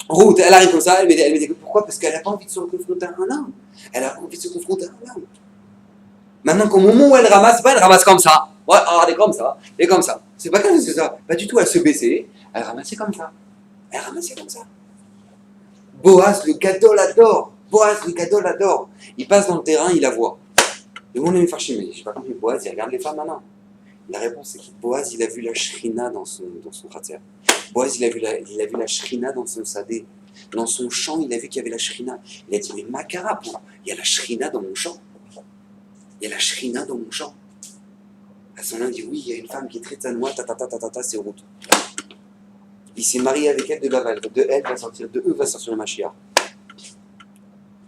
En route, elle arrive comme ça, elle met des pourquoi? Parce qu'elle n'a pas envie de se confronter à un homme. Elle a envie de se confronter à un homme. Maintenant, qu'au moment où elle ramasse, elle ramasse comme ça. Ouais, elle est comme ça, et comme ça. C'est pas qu'elle faisait ça. Pas du tout, elle se baissait, elle ramassait comme ça. Elle ramassait comme ça. Boaz, le gadol adore. Boaz, le gadol adore. Il passe dans le terrain, il la voit. Et on aime faire chimer. Je sais pas compris. Boaz, il regarde les femmes maintenant. La réponse, c'est que Boaz, il a vu la shrina dans son khatser. Boaz, il a vu la shrina dans son sadé. Dans son champ, il a vu qu'il y avait la shrina. Il a dit, mais Makara, il y a la shrina dans mon champ. Il y a la shrina dans mon champ. À son nom, il dit, oui, il y a une femme qui est très tanoua, c'est route. Il s'est marié avec elle de Laval. De elle va sortir, de eux va sortir le Mashiach.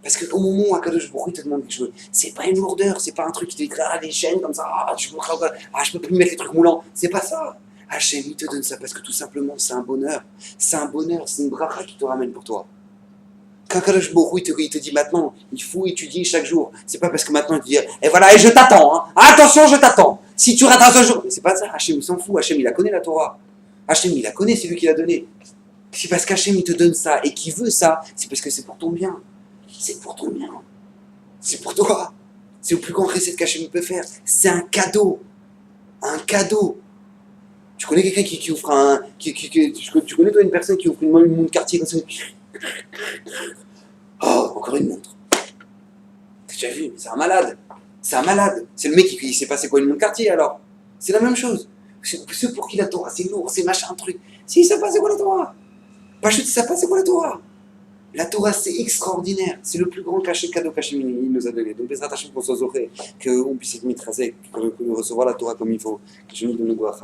Parce qu'au moment où Akadosh Baruch Hu te demande quelque chose, c'est pas une lourdeur, c'est pas un truc qui te dit, les chaînes comme ça, je peux plus mettre les trucs moulants. C'est pas ça. Hachem, il te donne ça parce que tout simplement, c'est un bonheur. C'est un bonheur, c'est une bracha qui te ramène pour toi. Quand Akadosh Baruch Hu il te dit maintenant, il faut étudier chaque jour. C'est pas parce que maintenant il te dit, et voilà, et je t'attends, hein. Attention, je t'attends. Si tu rates un seul jour, c'est pas ça. Hachem, il s'en fout. Hachem, il la connaît la Torah. Hachem, il la connaît, c'est lui qui l'a donnée. C'est parce qu'Hachem, il te donne ça et qu'il veut ça, c'est parce que c'est pour ton bien. C'est pour ton bien. C'est pour toi. C'est le plus grand recette qu'Hachem peut faire. C'est un cadeau. Un cadeau. Tu connais quelqu'un qui offre un. Tu connais toi une personne qui offre une montre Cartier comme ça? Oh, encore une montre. T'as déjà vu? C'est un malade. C'est un malade. C'est le mec qui sait pas c'est quoi une montre Cartier alors. C'est la même chose. Ceux pour qui la Torah c'est lourd, c'est machin, un truc. Si, ça passe c'est quoi la Torah? Pas juste ça passe c'est quoi la Torah? La Torah, c'est extraordinaire. C'est le plus grand cadeau qu'Hachem nous a donné. Donc, les attachements qu'on soit zoré, qu'on puisse être mitrasé, qu'on puisse recevoir la Torah comme il faut. Que je nous donne le goût à